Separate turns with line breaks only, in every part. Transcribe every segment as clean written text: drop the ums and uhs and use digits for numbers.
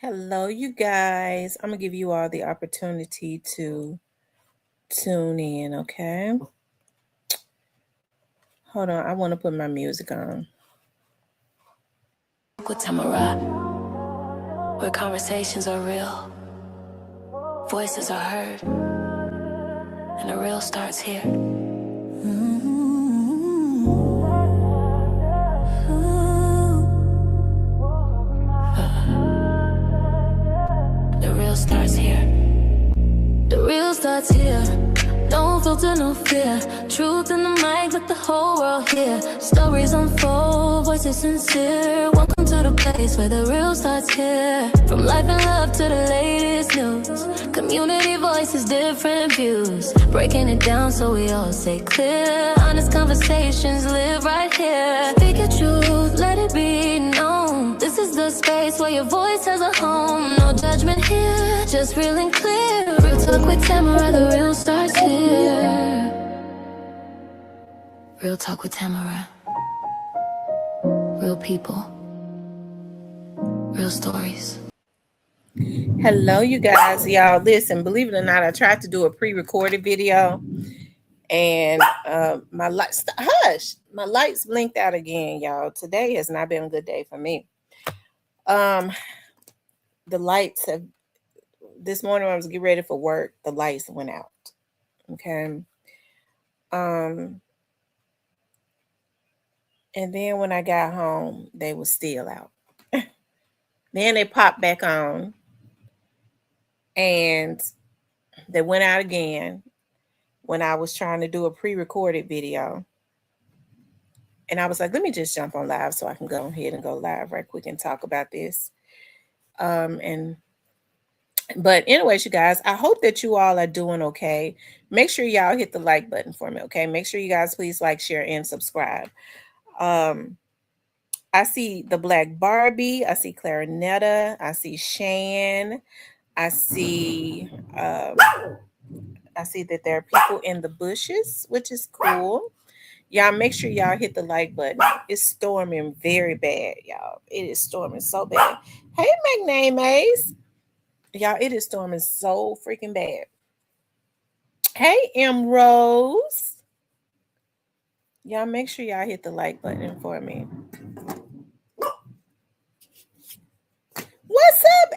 Hello, you guys. I'm going to give you all the opportunity to tune in, okay? Hold on. I want to put my music on.
Where conversations are real, voices are heard, and the real starts here. The real starts here. The real starts here. No filter, no fear. Truth in the mic, let the whole world hear. Stories unfold, voices sincere. Welcome to the place where the real starts here. From life and love to the latest news. Community voices, different views. Breaking it down so we all stay clear. Honest conversations live right here. Speak your truth, let it be known. This is the space where your voice has a home. No judgment here, just real and clear. Real talk with Tamara, the real starts here. Real talk with Tamara. Real people. Real stories.
Hello, you guys. Y'all, listen, believe it or not, I tried to do a pre-recorded video and my lights blinked out again, y'all. Today has not been a good day for me. The lights have, this morning when I was getting ready for work, the lights went out. Okay. And then when I got home, they were still out. Then they popped back on and they went out again when I was trying to do a pre-recorded video. And I was like, let me just jump on live so I can go ahead and go live right quick and talk about this. But anyways, you guys, I hope that you all are doing okay. Make sure y'all hit the like button for me, okay? Make sure you guys please like, share, and subscribe. I see the Black Barbie. I see Clarinetta. I see Shan. I see that there are people in the bushes, which is cool. Y'all make sure y'all hit the like button. It's storming very bad, y'all. It is storming so bad. Hey, McNames. Y'all, it is storming so freaking bad. Hey, M. Rose. Y'all make sure y'all hit the like button for me. What's up,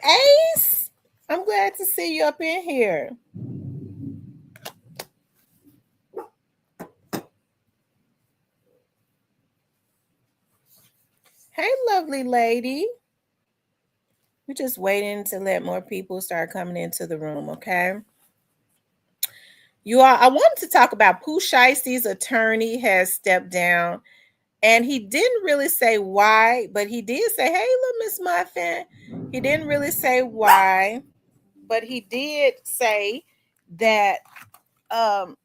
Ace? I'm glad to see you up in here. Hey, lovely lady. We're just waiting to let more people start coming into the room, okay? You all, I wanted to talk about Pooh Shiesty's attorney has stepped down, and he didn't really say why, but he did say, hey, little Miss Muffin. He didn't really say why, but he did say that, hold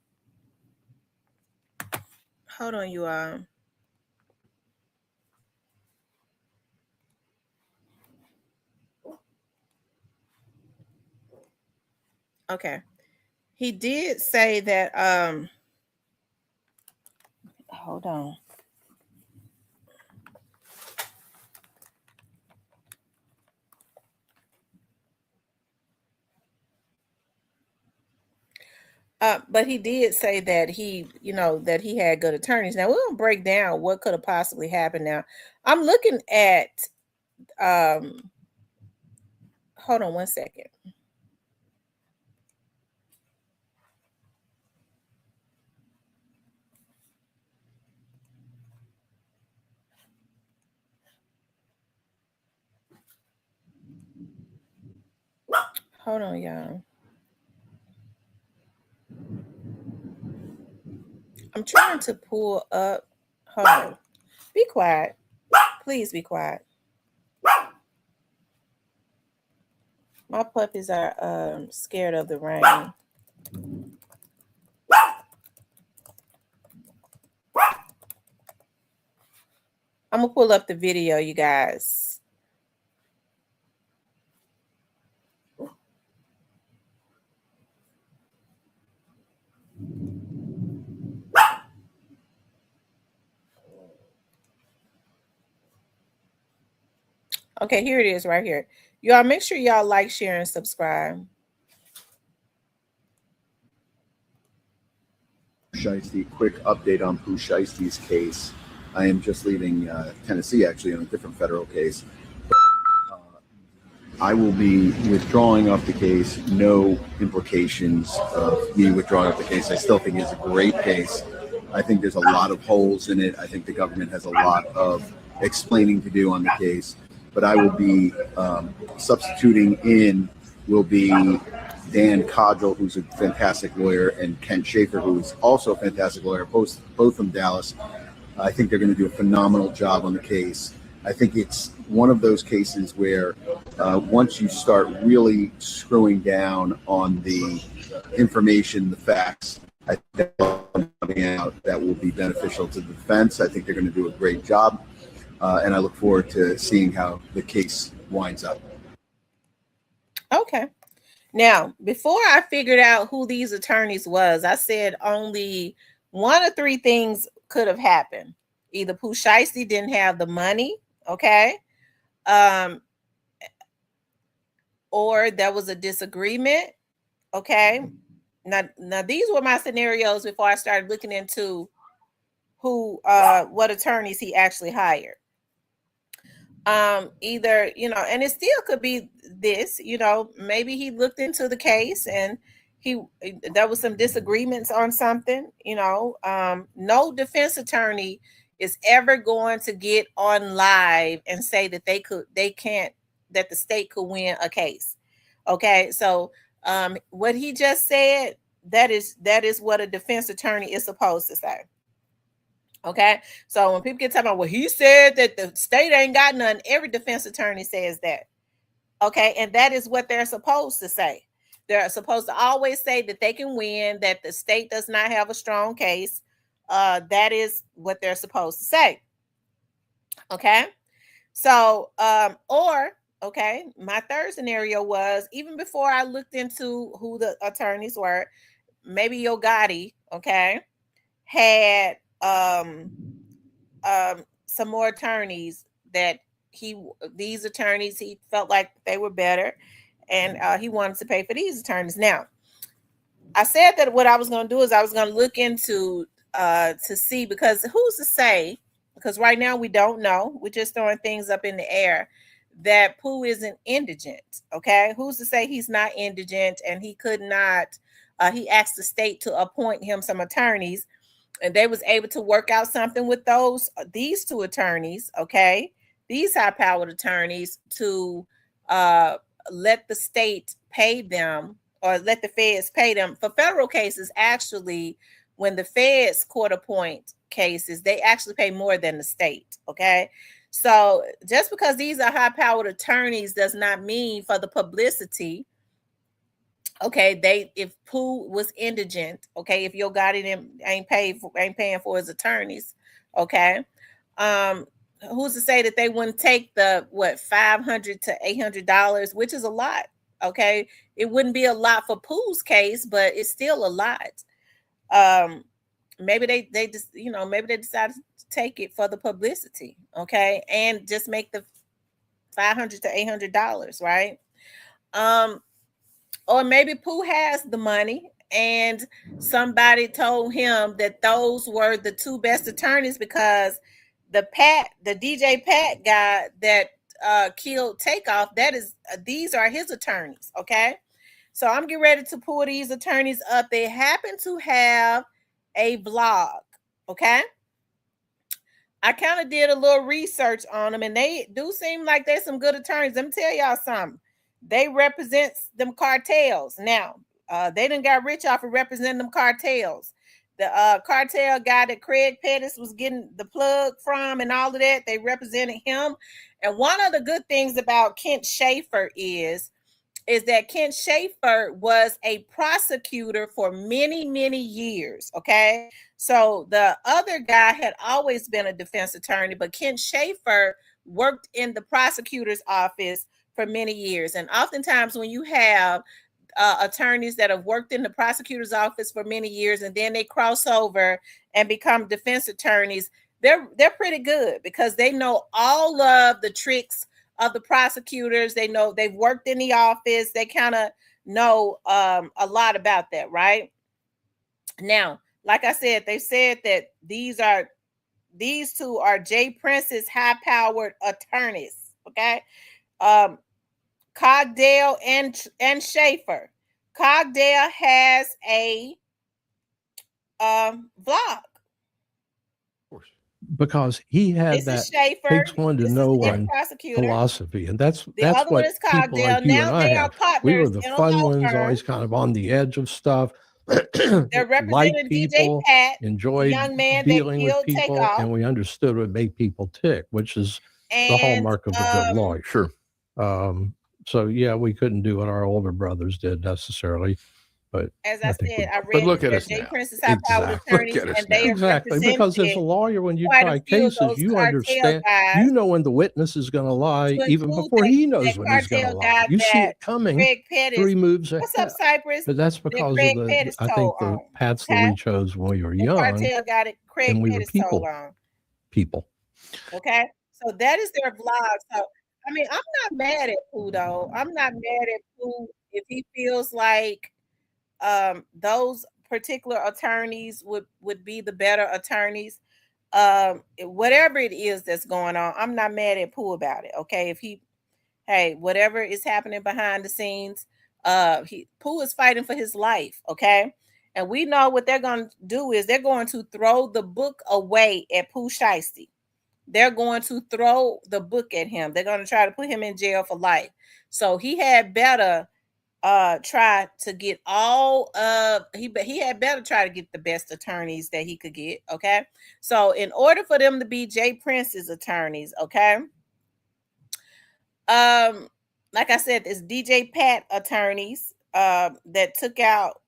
on, you all. Okay. He did say that, hold on. But he did say that that he had good attorneys. Now we're gonna break down what could have possibly happened. Now I'm looking at, hold on one second. Hold on, y'all. I'm trying to pull up. Hold on. Be quiet. Please be quiet. My puppies are scared of the rain. I'm gonna pull up the video, you guys. Okay, here it is right here. Y'all make sure y'all like, share, and subscribe.
Shiesty, quick update on Pooh Shiesty's case. I am just leaving Tennessee, actually, on a different federal case. I will be withdrawing off the case. No implications of me withdrawing off the case. I still think it's a great case. I think there's a lot of holes in it. I think the government has a lot of explaining to do on the case. But I will be substituting in will be Dan Codrell, who's a fantastic lawyer, and Kent Schaefer, who's also a fantastic lawyer, both from Dallas. I think they're going to do a phenomenal job on the case. I think it's one of those cases where once you start really screwing down on the information, the facts, I think that will be beneficial to the defense. I think they're going to do a great job, and I look forward to seeing how the case winds up.
Okay. Now, before I figured out who these attorneys was, I said only one of three things could have happened. Either Pooh Shiesty didn't have the money, okay, or there was a disagreement, okay. Now these were my scenarios before I started looking into who, what attorneys he actually hired. Either, you know, and it still could be this, you know, maybe he looked into the case and there was some disagreements on something, you know. No defense attorney is ever going to get on live and say that that the state could win a case. Okay, so what he just said, that is what a defense attorney is supposed to say. Okay, so when people get talking about, well, he said that the state ain't got none, every defense attorney says that. Okay, and that is what they're supposed to say. They're supposed to always say that they can win, that the state does not have a strong case. That is what they're supposed to say. Okay, so okay, my third scenario was, even before I looked into who the attorneys were, maybe Yo Gotti, okay, had some more attorneys that these attorneys, he felt like they were better, and he wanted to pay for these attorneys. Now, I said that what I was going to do is I was going to look into to see, because who's to say, because right now we don't know, we're just throwing things up in the air, that Pooh isn't indigent. Okay, who's to say he's not indigent and he could not, he asked the state to appoint him some attorneys, and they was able to work out something with these two attorneys, okay, these high-powered attorneys, to let the state pay them, or let the feds pay them for federal cases. Actually, when the feds court appoint cases, they actually pay more than the state. Okay, so just because these are high-powered attorneys does not mean for the publicity. Okay, if Pooh was indigent, okay, if Yo Gotti ain't paying for his attorneys, okay, who's to say that they wouldn't take the $500 to $800, which is a lot. Okay, it wouldn't be a lot for Pooh's case, but it's still a lot. Maybe they just, you know, maybe they decided to take it for the publicity, okay, and just make the $500 to $800, right? Or maybe Pooh has the money and somebody told him that those were the two best attorneys, because the DJ Pat guy that killed Takeoff, these are his attorneys. Okay, so I'm getting ready to pull these attorneys up. They happen to have a blog. Okay, I kind of did a little research on them, and they do seem like they're some good attorneys. Let me tell y'all something. They represent them cartels. Now, they done got rich off of representing them cartels. The cartel guy that Craig Pettis was getting the plug from and all of that, they represented him. And one of the good things about Kent Schaefer is that Kent Schaefer was a prosecutor for many, many years. Okay, so the other guy had always been a defense attorney, but Kent Schaefer worked in the prosecutor's office for many years. And oftentimes when you have attorneys that have worked in the prosecutor's office for many years and then they cross over and become defense attorneys, they're pretty good, because they know all of the tricks of the prosecutors. They know, they've worked in the office. They kind of know a lot about that, right? Now, like I said, they said that these two are J.Prince's high-powered attorneys. Okay, um, Cogdale and Schaefer. Cogdale has a vlog.
Of course. Because he had
This is
that
Schaefer.
takes one to
This is
know
the
one
prosecutor.
philosophy, and that's
The other one
what
is
people
Cogdale.
like you and
Now
I
they are
have. We were
partners
the
in a
fun
law
ones,
firm.
always kind of on the edge of stuff.
They're
Liked
representing DJ
people,
Pat, the
enjoyed
young man that
dealing with
killed
people,
Takeoff.
and we understood what made people tick, which is the
And
hallmark of a good lawyer.
Sure.
So yeah, we couldn't do what our older brothers did necessarily, but
as I
think
said, I
But
read
look at
that
us now.
J.Prince's high-powered
Exactly. Look
attorneys,
at us
and they
now.
are
exactly, because as a
representing
lawyer, when you
quite a
try
few of
cases,
those
you
cartel
understand,
guys,
you know when the witness is going to lie,
to
even
include
before he knows
that
when he's going to
cartel
lie.
guy
You see
that
it coming
Craig Pettis.
3 moves
What's up,
ahead.
Cypress?
But that's
That
because of
Craig
the,
Pettis
I
told
think, the
on.
paths that
Okay,
we chose when we were
the
young
cartel guy that Craig
and we were
Pettis told
people.
on.
People.
Okay, so that is their vlog. So I mean, I'm not mad at Pooh though. I'm not mad at Pooh if he feels like those particular attorneys would be the better attorneys. Whatever it is that's going on, I'm not mad at Pooh about it. Okay, if he, hey, whatever is happening behind the scenes, Pooh is fighting for his life. Okay, and we know what they're going to do is they're going to throw the book away at Pooh Shiesty. They're going to throw the book at him. They're going to try to put him in jail for life. So he had better try to get all of he had better try to get the best attorneys that he could get. Okay, so in order for them to be J.Prince's attorneys, okay, like I said, it's DJ Pat attorneys that took out.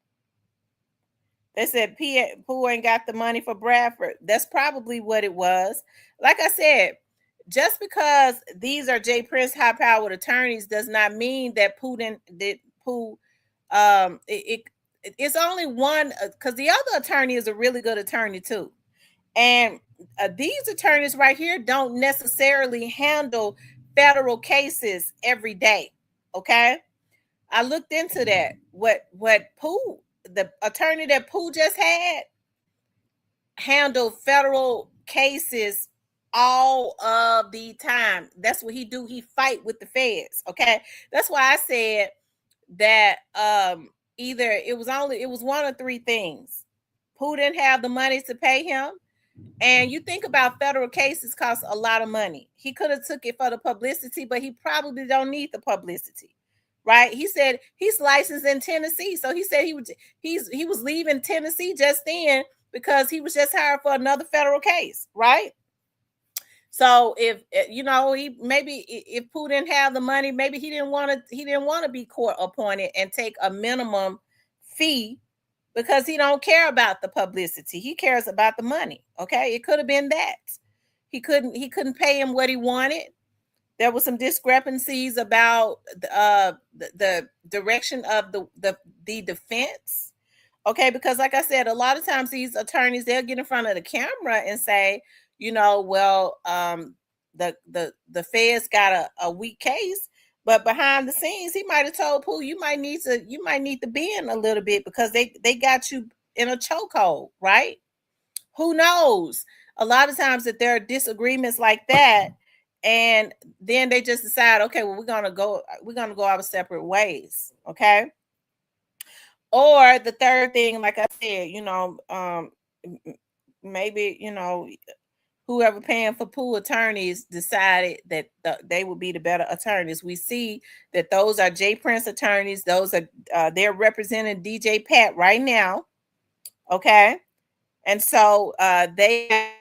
They said Pooh ain't got the money for Bradford. That's probably what it was. Like I said, just because these are J.Prince high-powered attorneys does not mean that Pooh didn't that Pooh it's only one because the other attorney is a really good attorney too. And these attorneys right here don't necessarily handle federal cases every day. Okay. I looked into that. What Pooh, the attorney that Pooh just had, handled federal cases all of the time. That's what he do. He fight with the feds. Okay. That's why I said that either it was one of three things. Pooh didn't have the money to pay him. And you think about federal cases cost a lot of money. He could have took it for the publicity, but he probably don't need the publicity. Right? He said he's licensed in Tennessee. So he said he was leaving Tennessee just then because he was just hired for another federal case, right? So if he maybe if Pooh didn't have the money, maybe he didn't want to be court appointed and take a minimum fee because he don't care about the publicity. He cares about the money. Okay, it could have been that he couldn't pay him what he wanted. There was some discrepancies about the direction of the defense. Okay, because like I said, a lot of times these attorneys they'll get in front of the camera and say, well, the feds got a weak case, but behind the scenes, he might have told Pooh, you might need to bend a little bit because they got you in a chokehold, right? Who knows? A lot of times that there are disagreements like that, and then they just decide, okay, well, we're gonna go our separate ways, okay? Or the third thing, like I said, maybe whoever paying for Pooh attorneys decided that they would be the better attorneys. We see that those are J.Prince attorneys. Those are they're representing DJ Pat right now, okay? And so they.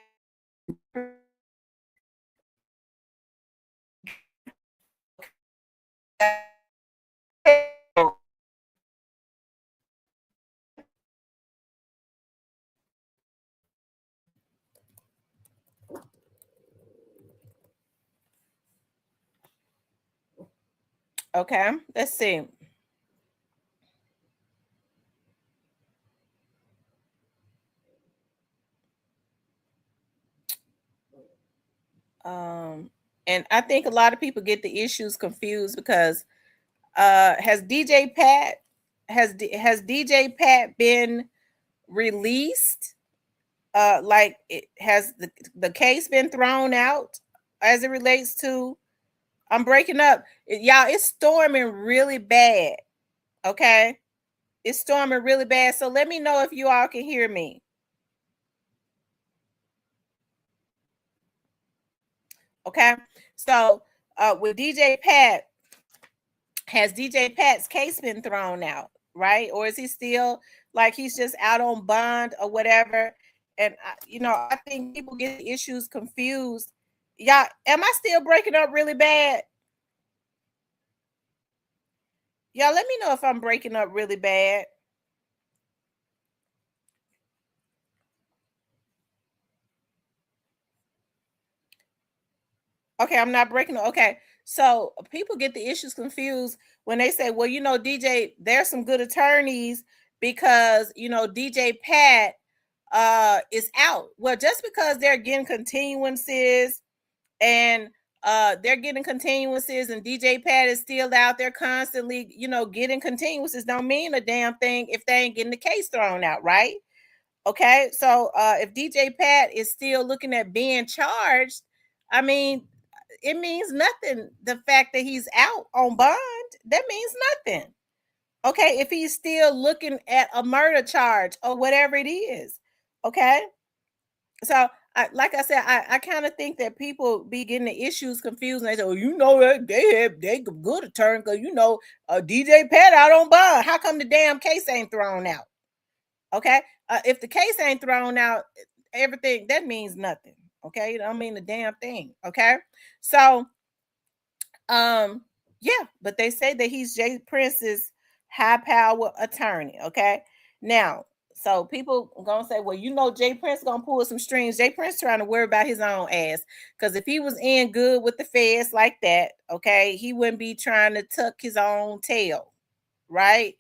Okay, let's see. And I think a lot of people get the issues confused because has DJ Pat has DJ Pat been released? Like has the case been thrown out as it relates to I'm breaking up. Y'all, it's storming really bad. Okay. It's storming really bad. So let me know if you all can hear me. Okay. So with DJ Pat, has DJ Pat's case been thrown out, right? Or is he still like he's just out on bond or whatever? And I think people get the issues confused. Y'all, am I still breaking up really bad? Y'all, let me know if I'm breaking up really bad. Okay, I'm not breaking up. Okay. So people get the issues confused when they say, well, DJ, there's some good attorneys because DJ Pat is out. Well, just because they're getting continuances and they're getting continuances and DJ Pat is still out there constantly, getting continuances don't mean a damn thing if they ain't getting the case thrown out, right? Okay. So if DJ Pat is still looking at being charged, I mean, it means nothing. The fact that he's out on bond, that means nothing. Okay, if he's still looking at a murder charge or whatever it is. Okay. So like I said, I kind of think that people be getting the issues confused and they say, well, that they good attorney because DJ Pat out on bond. How come the damn case ain't thrown out? Okay. If the case ain't thrown out, everything that means nothing. Okay, it don't mean a damn thing. Okay. So yeah, but they say that he's J.Prince's high power attorney. Okay. Now, so people gonna say, well, J.Prince gonna pull some strings. J.Prince trying to worry about his own ass. Because if he was in good with the feds like that, okay, he wouldn't be trying to tuck his own tail, right?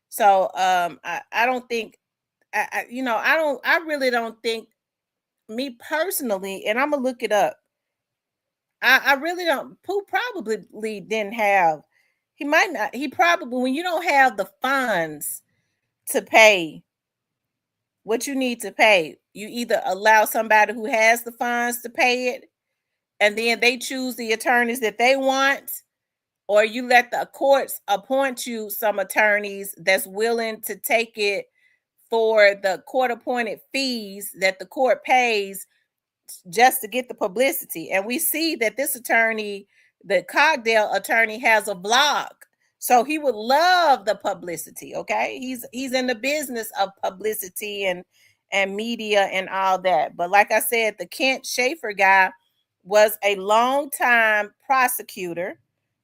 So I don't think I really don't think, me personally, and I'm gonna look it up. I really don't. Pooh probably didn't have. He might not. He probably, when you don't have the funds to pay what you need to pay, you either allow somebody who has the funds to pay it, and then they choose the attorneys that they want, or you let the courts appoint you some attorneys that's willing to take it for the court appointed fees that the court pays just to get the publicity. And we see that this attorney, the Cogdale attorney, has a blog. So he would love the publicity. Okay. He's in the business of publicity and media and all that. But like I said, the Kent Schaefer guy was a long time prosecutor.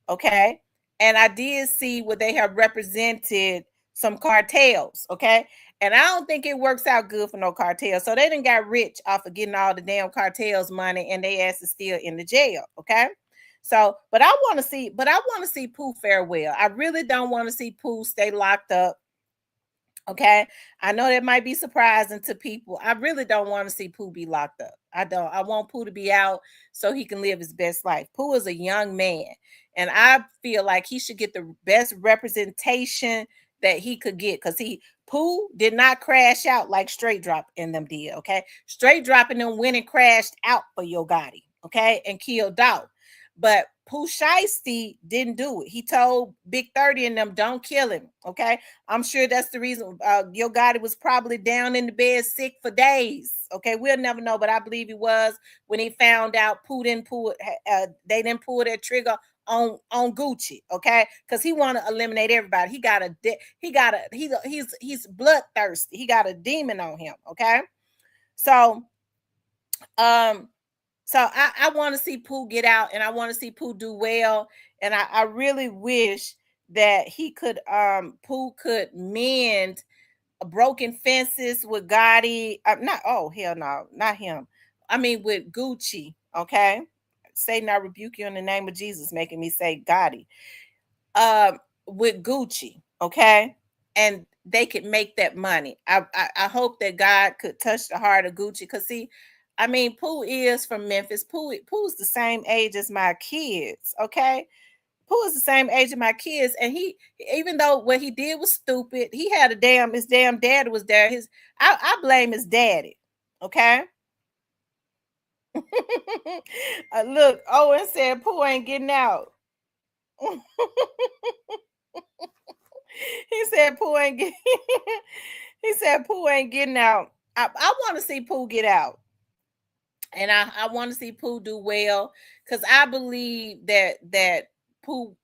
Okay. And I did see where they have represented some cartels. Okay. And I don't think it works out good for no cartels. So they done got rich off of getting all the damn cartels money, and they ass is still in the jail. Okay. So, but I want to see Pooh fare well. I really don't want to see Pooh stay locked up. Okay. I know that might be surprising to people. I really don't want to see Pooh be locked up. I don't. I want Pooh to be out so he can live his best life. Pooh is a young man, and I feel like he should get the best representation that he could get, because Pooh did not crash out like Straight Drop and them did. Okay. Straight Drop and them went and crashed out for Yo Gotti. Okay. And killed Dog. But Pooh Shiesty didn't do it. He told Big 30 and them, don't kill him. Okay. I'm sure that's the reason Yo Gotti was probably down in the bed sick for days. Okay. We'll never know, but I believe he was when he found out Pooh didn't pull they didn't pull that trigger on Gucci. Okay. Because he want to eliminate everybody. He's bloodthirsty. He got a demon on him. Okay. So I want to see Pooh get out, and I want to see Pooh do well. And I really wish that Pooh could mend broken fences with Gotti. Hell no, not him. I mean with Gucci. Okay. Satan, I rebuke you in the name of Jesus, making me say Gotti. With Gucci. Okay. And they could make that money. I hope that God could touch the heart of Gucci, because see, I mean, Pooh is from Memphis. Pooh's the same age as my kids. Okay. Pooh is the same age as my kids, and he, even though what he did was stupid, he had his damn daddy was there. I blame his daddy. Okay. Look, Owen said Pooh ain't getting out. He said Pooh ain't getting. He said Pooh ain't getting out. I want to see Pooh get out, and I want to see Pooh do well, because I believe that Pooh.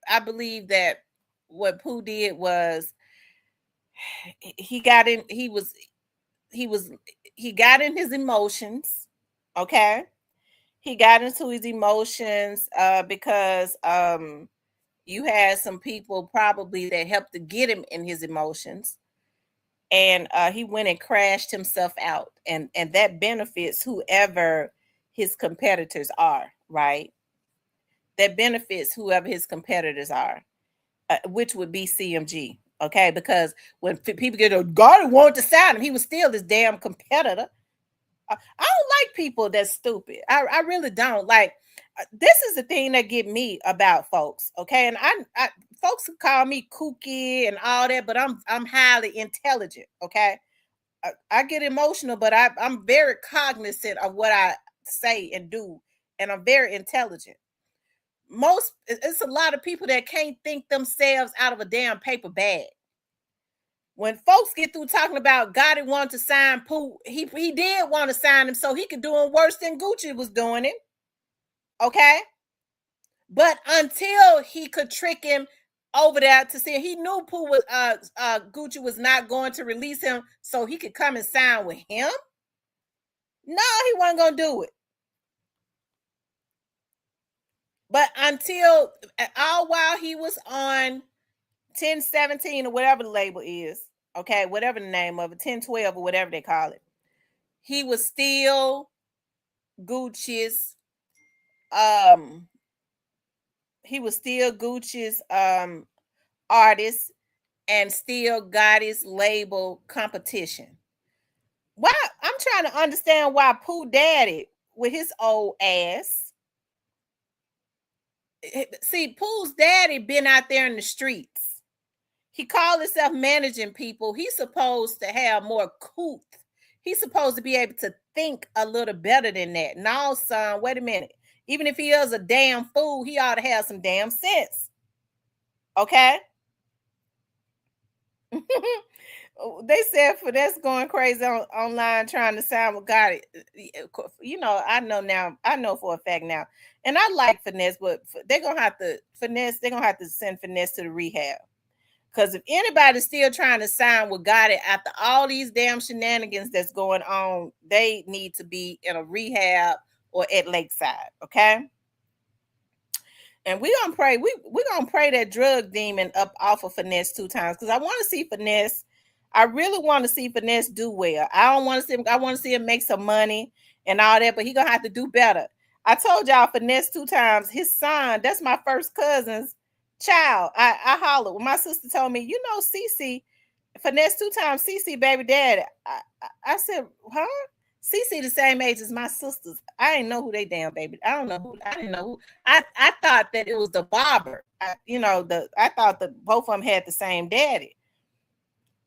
I believe that what Pooh did was he got in. He got in his emotions. Okay, he got into his emotions because you had some people probably that helped to get him in his emotions, and he went and crashed himself out, and that benefits whoever his competitors are, right? That benefits whoever his competitors are, which would be CMG. Okay, because when people get a God wanted to sign him, he was still this damn competitor. I don't like people that's stupid. I really don't. Like, this is the thing that get me about folks. Okay, and I folks call me kooky and all that, but I'm highly intelligent. Okay, I get emotional, but I'm very cognizant of what I say and do, and I'm very intelligent. It's a lot of people that can't think themselves out of a damn paper bag. When folks get through talking about Gotti wanted to sign Pooh, he did want to sign him so he could do him worse than Gucci was doing him. Okay. But until he could trick him over there to see, he knew Pooh was Gucci was not going to release him so he could come and sign with him. No, he wasn't gonna do it. But until all while he was on 1017 or whatever the label is, okay, whatever the name of it, 1012 or whatever they call it, he was still Gucci's he was still Gucci's artist and still got his label competition. Why? I'm trying to understand why Pooh Daddy with his old ass. See, Pooh's daddy been out there in the streets. He called himself managing people. He's supposed to have more couth. He's supposed to be able to think a little better than that. No, son, wait a minute. Even if he is a damn fool, he ought to have some damn sense. Okay? They said Finesse going crazy online trying to sign with Gotti. You know, I know for a fact now. And I like Finesse, but they're gonna have to send Finesse to the rehab. Because if anybody's still trying to sign with Gotti after all these damn shenanigans that's going on, they need to be in a rehab or at Lakeside. Okay. And we're gonna pray. We're gonna pray that drug demon up off of Finesse 2 times, because I want to see Finesse. I really want to see Finesse do well. I don't want to see him. I want to see him make some money and all that, but he gonna have to do better. I told y'all Finesse 2 times. His son, that's my first cousin's child. I hollered when my sister told me, you know, Cece, Finesse 2 times, Cece baby daddy. I said, huh? Cece the same age as my sisters. I didn't know who they damn baby. I don't know who. I didn't know who. I thought that it was the barber. I thought that both of them had the same daddy.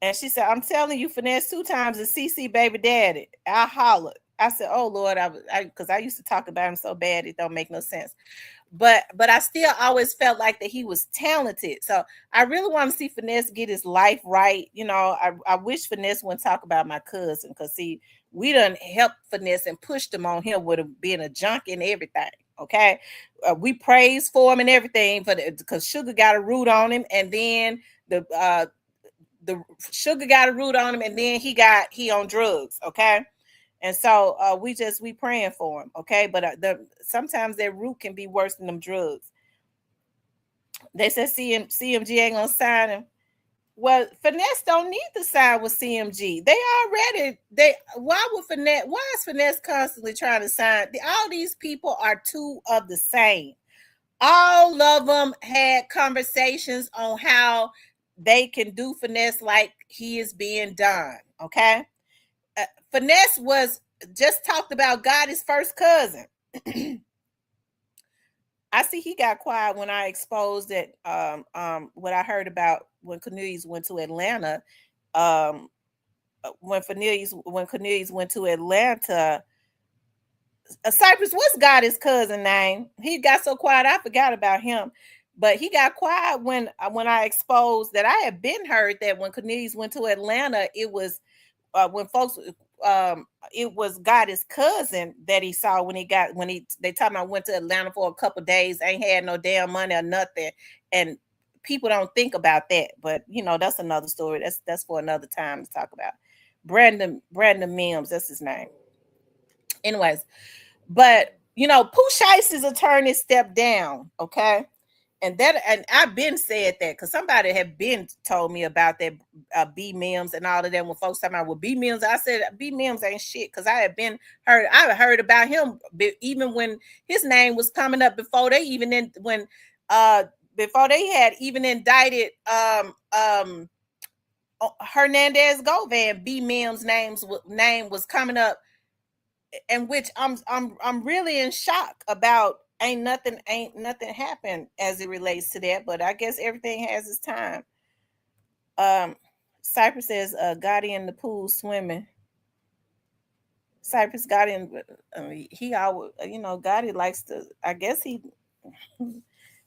And she said, I'm telling you, Finesse 2 times is CC baby daddy. I hollered. I said, oh Lord, because I used to talk about him so bad it don't make no sense. But I still always felt like that he was talented. So I really want to see Finesse get his life right. You know, I wish Finesse wouldn't talk about my cousin, because see, we done helped Finesse and pushed him on him with being a junkie and everything. Okay, we praised for him and everything because Sugar got a root on him, and then the Sugar got a root on him, and then he on drugs. Okay. And so we praying for him, okay? But sometimes that root can be worse than them drugs. They said CMG ain't gonna sign him. Well, Finesse don't need to sign with CMG. Why is Finesse constantly trying to sign? All these people are two of the same. All of them had conversations on how they can do Finesse like he is being done, okay? Finesse was just talked about Gotti's first cousin. I see he got quiet when I exposed that what I heard about when Cornelius went to Atlanta. When Cornelius went to Atlanta, Cypress, what's Gotti's cousin name? He got so quiet I forgot about him. But he got quiet when I exposed that I had been heard that when Cornelius went to Atlanta, it was when folks it was Gotti's cousin that he saw when they told him I went to Atlanta for a couple days, ain't had no damn money or nothing. And people don't think about that, but you know, that's another story. That's for another time to talk about. Brandon Mims, that's his name. Anyways, but you know, Pooh Shiesty's attorney stepped down, okay? And I've been said that because somebody had been told me about that B Mims and all of them. When folks talking about B Mims, I said B Mims ain't shit because I heard about him even when his name was coming up before they even before they had even indicted Hernandez Govan. B Mims' name was coming up, and which I'm really in shock about. Ain't nothing happened as it relates to that, but I guess everything has its time. Cypress says Gotti in the pool swimming. Cypress got in. He always, you know, Gotti likes to. I guess he.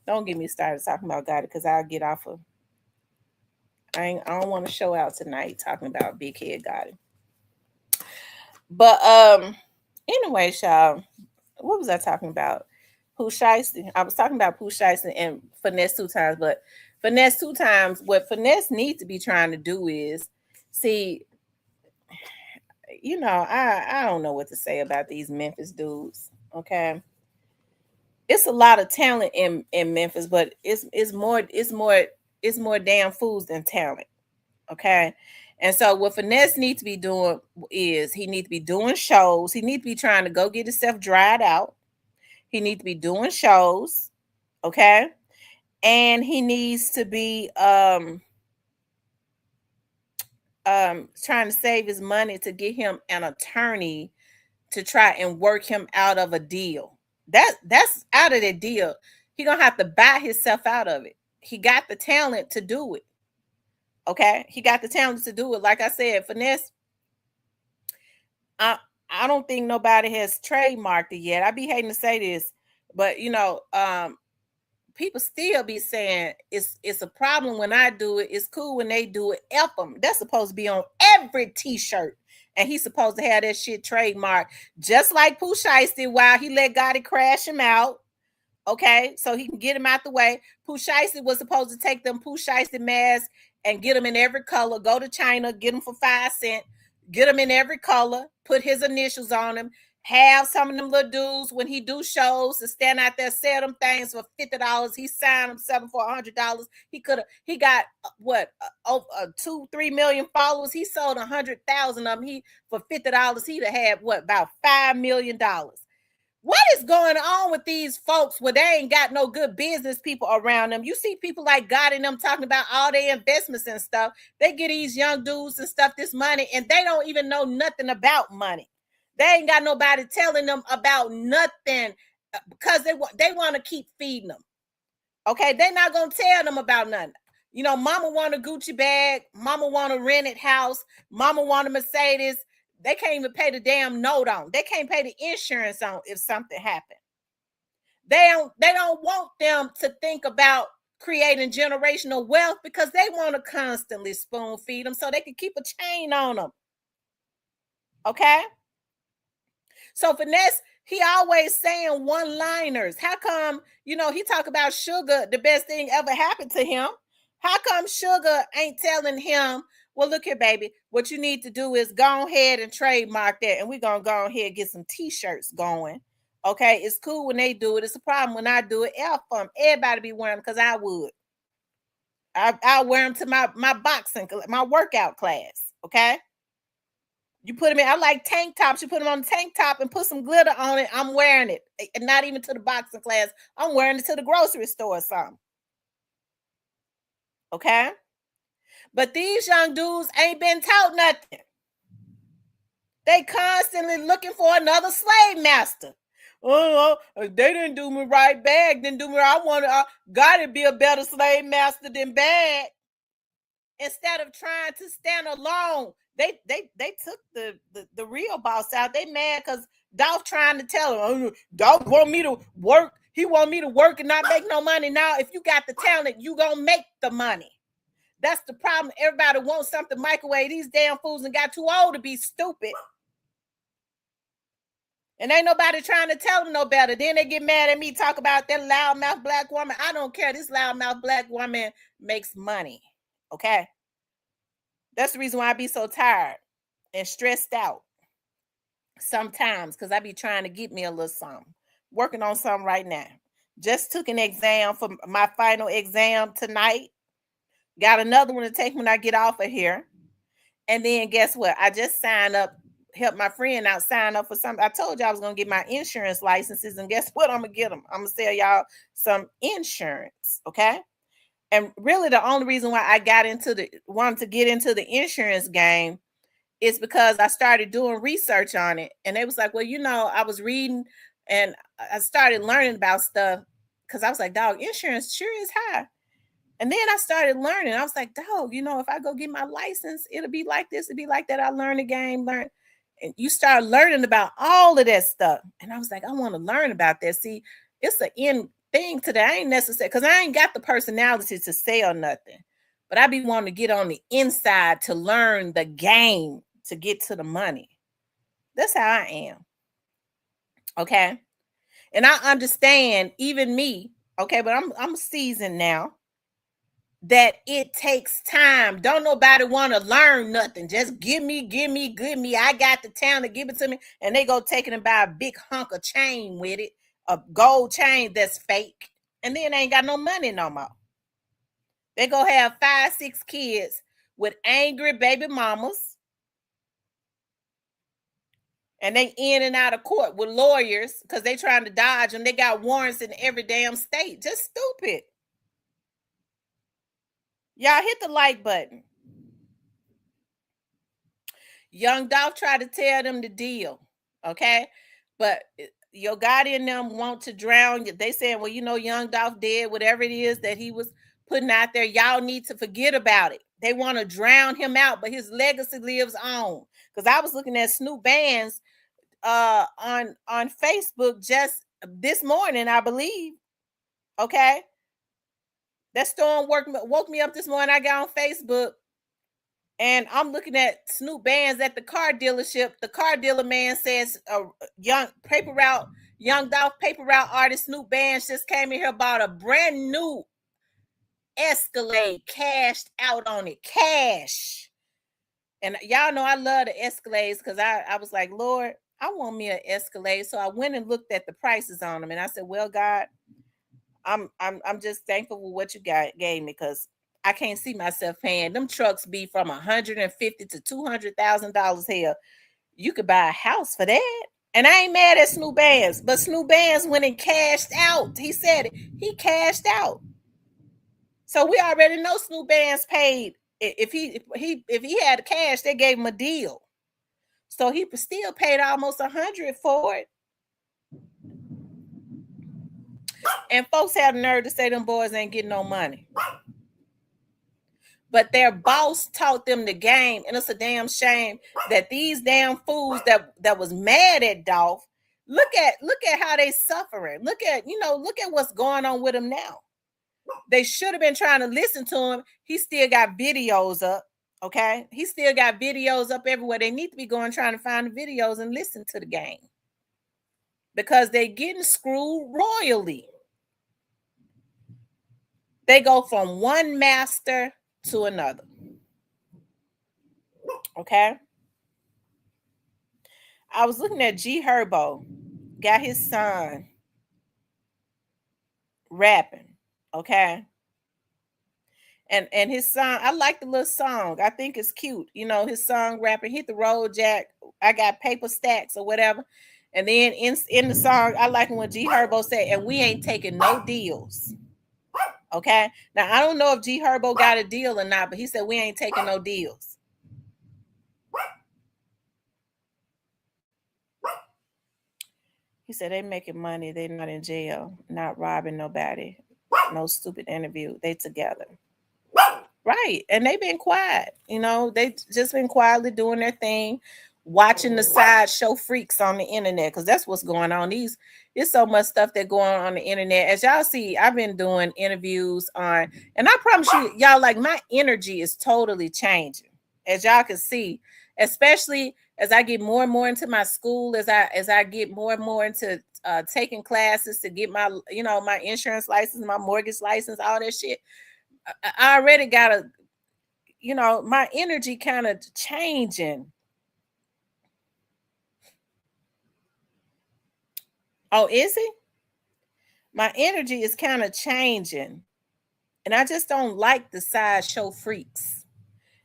Don't get me started talking about Gotti because I'll get off of. I don't want to show out tonight talking about Big Head Gotti. But anyway, y'all, what was I talking about? Pooh Shiesty. I was talking about Pooh Shiesty and Finesse 2 Times, but Finesse 2 Times, what Finesse needs to be trying to do is see, you know, I don't know what to say about these Memphis dudes. Okay. It's a lot of talent in Memphis, but it's more damn fools than talent. Okay. And so what Finesse needs to be doing is he needs to be doing shows. He needs to be trying to go get himself dried out. He needs to be doing shows, okay? And he needs to be trying to save his money to get him an attorney to try and work him out of a deal. That's out of the deal. He's gonna have to buy himself out of it. He got the talent to do it. Okay, he got the talent to do it. Like I said, Finesse. I don't think nobody has trademarked it yet. I be hating to say this, but you know, people still be saying it's a problem when I do it. It's cool when they do it. F them. That's supposed to be on every t-shirt. And he's supposed to have that shit trademarked. Just like Pooh Shiesty while he let Gotti crash him out. Okay, so he can get him out the way. Pooh Shiesty was supposed to take them Pooh Shiesty masks and get them in every color. Go to China, get them for 5 cents. Get them in every color, put his initials on them, have some of them little dudes when he do shows to stand out there, sell them things for $50. He signed them 7 for $100. He got what, over 2-3 million followers. He sold 100,000 of them. He for $50, he'd have had what, about $5 million. What is going on with these folks where they ain't got no good business people around them? You see people like God and them talking about all their investments and stuff. They get these young dudes and stuff this money and they don't even know nothing about money. They ain't got nobody telling them about nothing because they want to keep feeding them. Okay, they're not going to tell them about nothing. You know, mama want a Gucci bag. Mama want a rented house. Mama want a Mercedes. They can't even pay the damn note on. They can't pay the insurance on if something happened. They don't want them to think about creating generational wealth because they want to constantly spoon feed them so they can keep a chain on them. Okay? So Finesse, he always saying one-liners. How come, you know, he talk about Sugar, the best thing ever happened to him. How come Sugar ain't telling him, well, look here, baby, what you need to do is go ahead and trademark that, and we're going to go ahead and get some t-shirts going. Okay, it's cool when they do it. It's a problem when I do it. F them. Everybody be wearing them because I would. I'll wear them to my boxing, my workout class. Okay? You put them in, I like tank tops. You put them on the tank top and put some glitter on it. I'm wearing it. And not even to the boxing class. I'm wearing it to the grocery store or something. Okay? But these young dudes ain't been taught nothing. They constantly looking for another slave master. Oh, they didn't do me right. Bad didn't do me right. I want God to be a better slave master than Bad. Instead of trying to stand alone, they took the real boss out. They mad because Dolph trying to tell him, oh, Dolph want me to work. He want me to work and not make no money. Now, if you got the talent, you gonna make the money. That's the problem. Everybody wants something microwave. These damn fools and got too old to be stupid. And ain't nobody trying to tell them no better. Then they get mad at me, talk about that loudmouth black woman. I don't care. This loudmouth black woman makes money. Okay? That's the reason why I be so tired and stressed out sometimes, because I be trying to get me a little something. Working on something right now. Just took an exam for my final exam tonight. Got another one to take when I get off of here. And then guess what? I just signed up, helped my friend out sign up for something. I told you I was going to get my insurance licenses. And guess what? I'm going to get them. I'm going to sell y'all some insurance. Okay? And really the only reason why I wanted to get into the insurance game is because I started doing research on it. And they was like, well, I was reading and I started learning about stuff because I was like, dog, insurance sure is high. And then I started learning. I was like, dog, if I go get my license, it'll be like this, it'll be like that. I learned the game, and you start learning about all of that stuff. And I was like, I want to learn about that. See, it's an end thing to that. I ain't necessary because I ain't got the personality to sell nothing. But I be wanting to get on the inside to learn the game to get to the money. That's how I am. Okay. And I understand even me. Okay, but I'm seasoned now. That it takes time. Don't nobody want to learn nothing. Just give me. I got the talent, give it to me. And they go take it and buy a big hunk of chain with it, a gold chain that's fake. And then they ain't got no money no more. They go have 5, 6 kids with angry baby mamas. And they in and out of court with lawyers because they trying to dodge them. They got warrants in every damn state. Just stupid. Y'all hit the like button. Young Dolph tried to tell them the deal, okay? But your God in them want to drown you. They saying, well, Young Dolph did whatever it is that he was putting out there. Y'all need to forget about it. They want to drown him out, but his legacy lives on. Because I was looking at Snoop Band's on Facebook just this morning, I believe. Okay? That storm woke me up this morning. I got on Facebook and I'm looking at Snoop Band's at the car dealership. The car dealer man says young Dolph paper route artist Snoop Band's just came in here, bought a brand new Escalade, cashed out on it. Cash. And y'all know I love the Escalades because I was like, Lord, I want me an Escalade. So I went and looked at the prices on them. And I said, well, God, I'm just thankful for what you gave me because I can't see myself paying. Them trucks be from $150,000 to $200,000 here. You could buy a house for that. And I ain't mad at Snoop Band's, but Snoop Band's went and cashed out. He said it. He cashed out. So we already know Snoop Band's paid. If he had cash, they gave him a deal. So he still paid almost $100 for it. And folks have the nerve to say them boys ain't getting no money. But their boss taught them the game. And it's a damn shame that these damn fools that was mad at Dolph, look at how they suffering. Look at what's going on with him now. They should have been trying to listen to him. He still got videos up. Okay. He still got videos up everywhere. They need to be going trying to find the videos and listen to the game. Because they're getting screwed royally. They go from one master to another. Okay. I was looking at G Herbo, got his son rapping. Okay. And his song, I like the little song. I think it's cute. His song rapping, hit the road, Jack. I got paper stacks or whatever. And then in the song, I like when G Herbo said, and we ain't taking no deals. Okay. Now, I don't know if G Herbo got a deal or not, but he said, we ain't taking no deals. He said they making money. They not in jail, not robbing nobody. No stupid interview. They together. Right. And they've been quiet. They just been quietly doing their thing, watching the sideshow freaks on the internet, because that's what's going on. There's so much stuff that going on the internet. As y'all see, I've been doing interviews on, and I promise you, y'all, like, my energy is totally changing. As y'all can see, especially as I get more and more into my school, as I get more and more into taking classes to get my, my insurance license, my mortgage license, all that shit. I already got my energy kind of changing. Oh, is it? My energy is kind of changing. And I just don't like the sideshow freaks.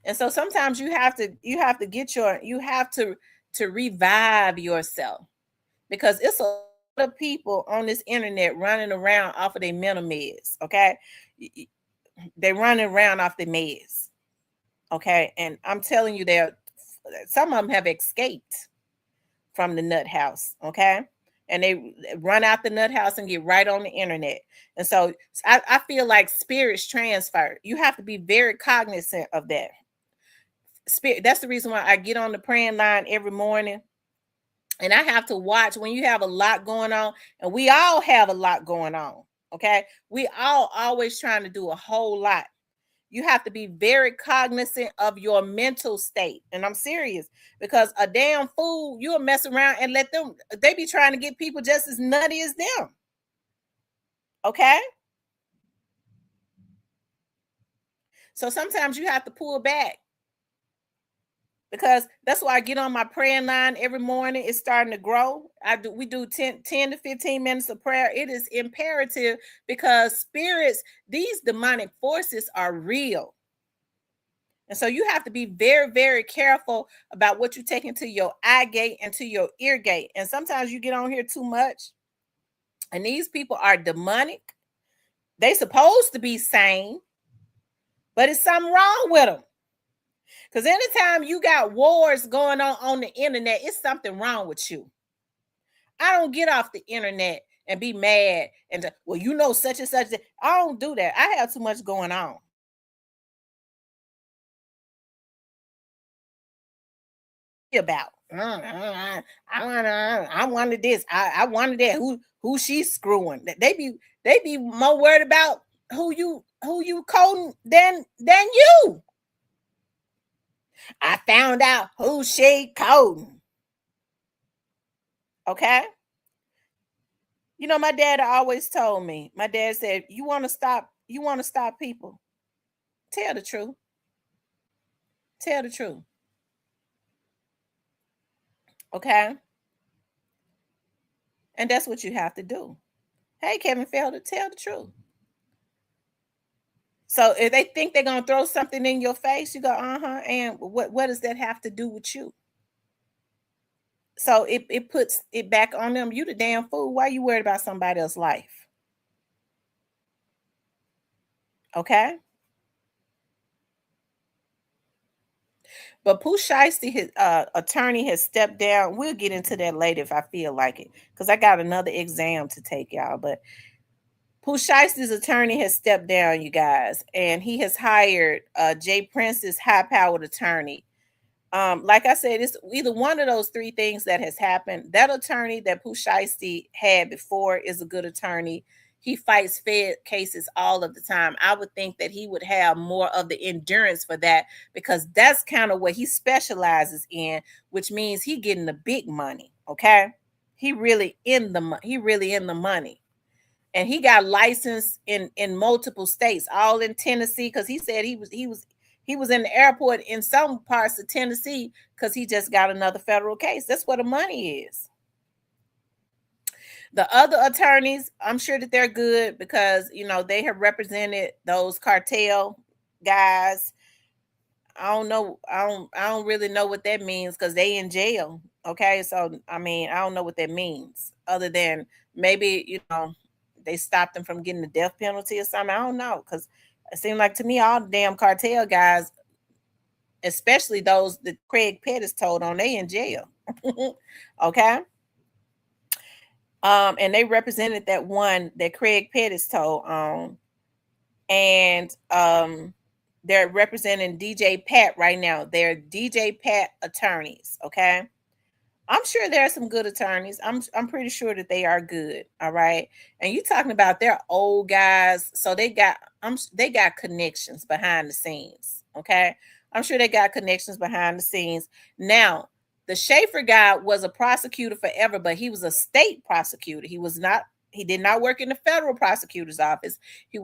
And so sometimes you have to to revive yourself, because it's a lot of people on this internet running around off of their mental meds. Okay. They're running around off their meds. Okay. And I'm telling you, some of them have escaped from the nut house. Okay. And they run out the nut house and get right on the internet. And so I feel like spirits transfer. You have to be very cognizant of that. Spirit. That's the reason why I get on the praying line every morning. And I have to watch when you have a lot going on, and we all have a lot going on. Okay. We all always trying to do a whole lot. You have to be very cognizant of your mental state. And I'm serious, because a damn fool, you'll mess around and they be trying to get people just as nutty as them. Okay. So sometimes you have to pull back, because that's why I get on my praying line every morning. It's starting to grow. We do 10 to 15 minutes of prayer. It is imperative, because spirits, these demonic forces are real. And so you have to be very, very careful about what you take into your eye gate and to your ear gate. And sometimes you get on here too much, and these people are demonic. They supposed to be sane, but it's something wrong with them. Because anytime you got wars going on the internet, it's something wrong with you. I don't get off the internet and be mad and such and such. I don't do that. I have too much going on. About I wanted this. I wanted that. Who she's screwing? They be more worried about who you coding than you. I found out who she coding. Okay. My dad always told me. My dad said, "You want to stop people? Tell the truth. Tell the truth." Okay. And that's what you have to do. Hey, Kevin Felder, tell the truth. So if they think they're gonna throw something in your face, you go, and what does that have to do with you? So it puts it back on them. You the damn fool. Why are you worried about somebody else's life? Okay. But Pooh Shiesty, his attorney, has stepped down. We'll get into that later if I feel like it, because I got another exam to take, y'all. But Pooh Shiesty's attorney has stepped down, you guys, and he has hired J.Prince's high-powered attorney. Like I said, it's either one of those three things that has happened. That attorney that Pooh Shiesty had before is a good attorney. He fights Fed cases all of the time. I would think that he would have more of the endurance for that, because that's kind of what he specializes in, which means he getting the big money. Okay, he really in the money, and he got licensed in multiple states, all in Tennessee, because he said he was in the airport in some parts of Tennessee because he just got another federal case. That's where the money is. The other attorneys, I'm sure that they're good, because they have represented those cartel guys. I don't know. I don't really know what that means, because they in jail. Okay. So I don't know what that means, other than maybe, they stopped them from getting the death penalty or something. I don't know, because it seemed like to me all the damn cartel guys, especially those that Craig Pettis told on, they in jail. Okay. And they represented that one that Craig Pettis told on. And they're representing DJ Pat right now. They're DJ Pat attorneys, okay? I'm sure there are some good attorneys. I'm pretty sure that they are good. All right. And you talking about they're old guys, so they got connections behind the scenes. Okay. I'm sure they got connections behind the scenes. Now, the Schaefer guy was a prosecutor forever, but he was a state prosecutor. He did not work in the federal prosecutor's office. He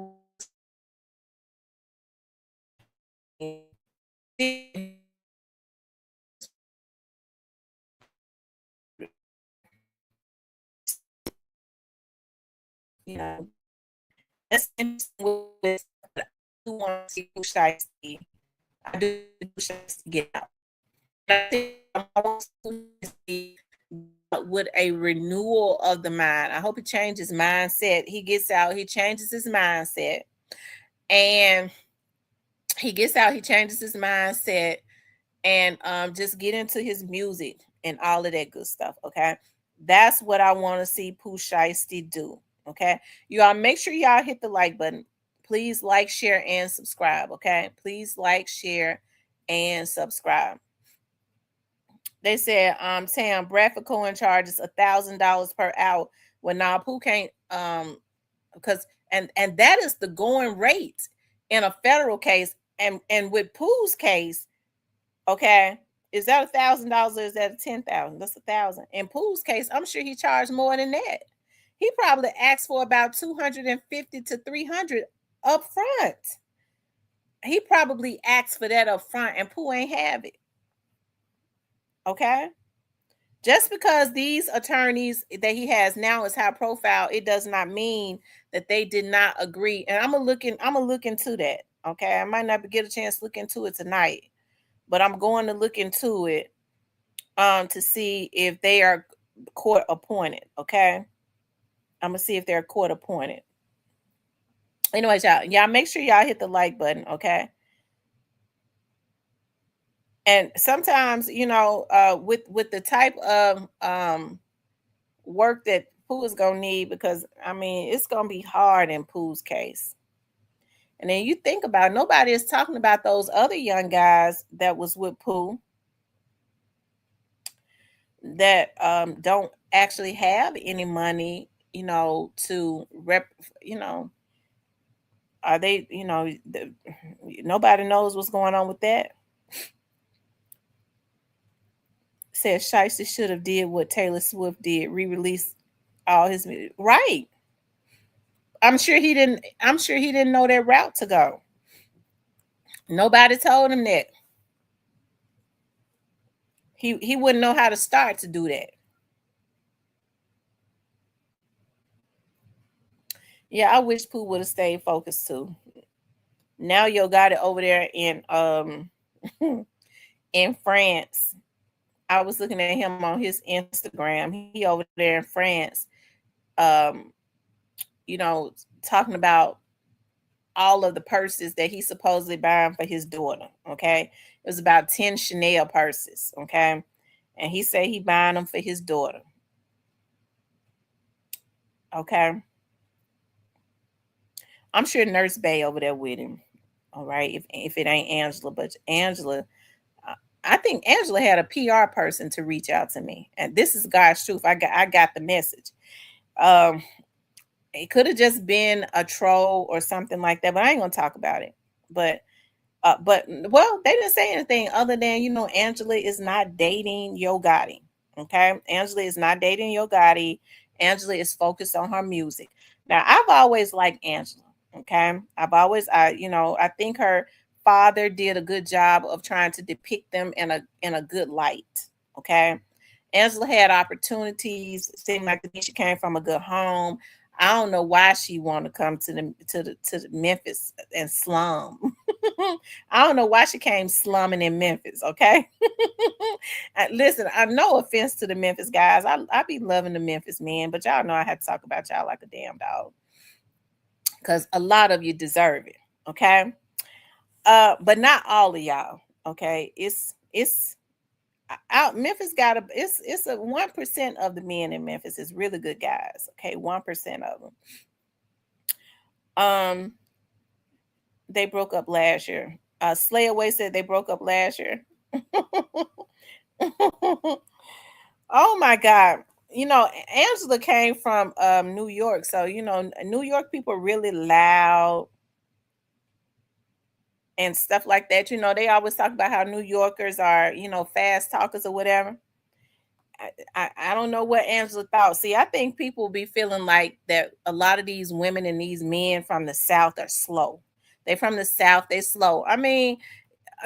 you know, that's interesting with I do want to see Shiesty. I do Shiesty get out. I think I want to see with a renewal of the mind. I hope he changes mindset. He gets out, he changes his mindset, and he gets out, he changes his mindset, and just get into his music and all of that good stuff. Okay, that's what I want to see Pooh Shiesty do. Okay, you all make sure y'all hit the like button. Please like, share, and subscribe. Okay, please like, share, and subscribe. They said Tam Bradford Cohen charges $1,000 per hour. Well, now Pooh can't because and that is the going rate in a federal case. And with Pooh's case, okay, is that $1,000 or is that 10,000? That's 1,000. In Pooh's case, I'm sure he charged more than that. He probably asked for about 250 to 300 up front. He probably asked for that up front, and Pooh ain't have it. Okay. Just because these attorneys that he has now is high profile, it does not mean that they did not agree. And I'm gonna look into that. Okay. I might not get a chance to look into it tonight, but I'm going to look into it to see if they are court appointed. Okay. I'm gonna see if they're court appointed. Anyways, y'all make sure y'all hit the like button, okay? And sometimes, with the type of work that Pooh is gonna need, because I mean it's gonna be hard in Pooh's case. And then you think about, nobody is talking about those other young guys that was with Pooh that don't actually have any money, to are they, nobody knows what's going on with that. Said Shiesty should have did what Taylor Swift did, re-release all his music. Right. I'm sure he didn't know that route to go. Nobody told him that. He wouldn't know how to start to do that. Yeah, I wish Pooh would have stayed focused too. Now Yo got it over there in in France. I was looking at him on his Instagram. He over there in France, um, talking about all of the purses that he's supposedly buying for his daughter. Okay. It was about 10 Chanel purses. Okay. And he said he buying them for his daughter. Okay. I'm sure Nurse Bay over there with him. All right. If it ain't Angela, but Angela, I think Angela had a PR person to reach out to me. And this is God's truth. I got the message. It could have just been a troll or something like that, but I ain't gonna talk about it. But well, they didn't say anything other than, Angela is not dating Yo Gotti. Okay, Angela is not dating Yo Gotti. Angela is focused on her music. Now, I've always liked Angela. Okay, I think her father did a good job of trying to depict them in a good light. Okay, Angela had opportunities. It seemed like she came from a good home. I don't know why she wanted to come to the Memphis and slum. I don't know why she came slumming in Memphis. Okay, listen, I no offense to the Memphis guys. I be loving the Memphis men, but y'all know I had to talk about y'all like a damn dog because a lot of you deserve it. Okay, but not all of y'all. Okay, it's out Memphis got a it's a 1% of the men in Memphis is really good guys. Okay, 1% of them. Um, they broke up last year. Slayaway said they broke up last year. Oh my God. Angela came from New York. So, New York people are really loud and stuff like that. They always talk about how New Yorkers are, fast talkers or whatever. I don't know what Angela thought. See, I think people be feeling like that a lot of these women and these men from the South are slow. They from the South, they slow. I mean,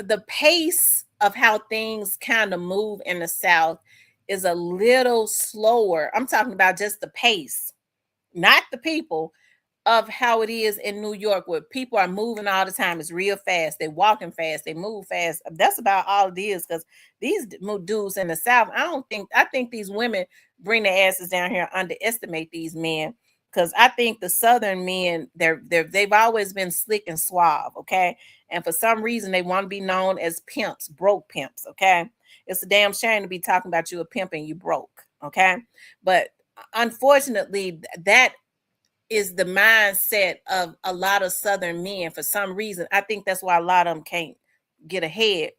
the pace of how things kind of move in the South is a little slower. I'm talking about just the pace, not the people, of how it is in New York, where people are moving all the time. It's real fast. They walking fast. They move fast. That's about all it is. Because these dudes in the South, I think these women bring their asses down here and underestimate these men. Because I think the Southern men, they've always been slick and suave, okay? And for some reason, they want to be known as pimps, broke pimps, okay? It's a damn shame to be talking about you a pimp and you broke, okay? But unfortunately, that is the mindset of a lot of Southern men for some reason. I think that's why a lot of them can't get ahead,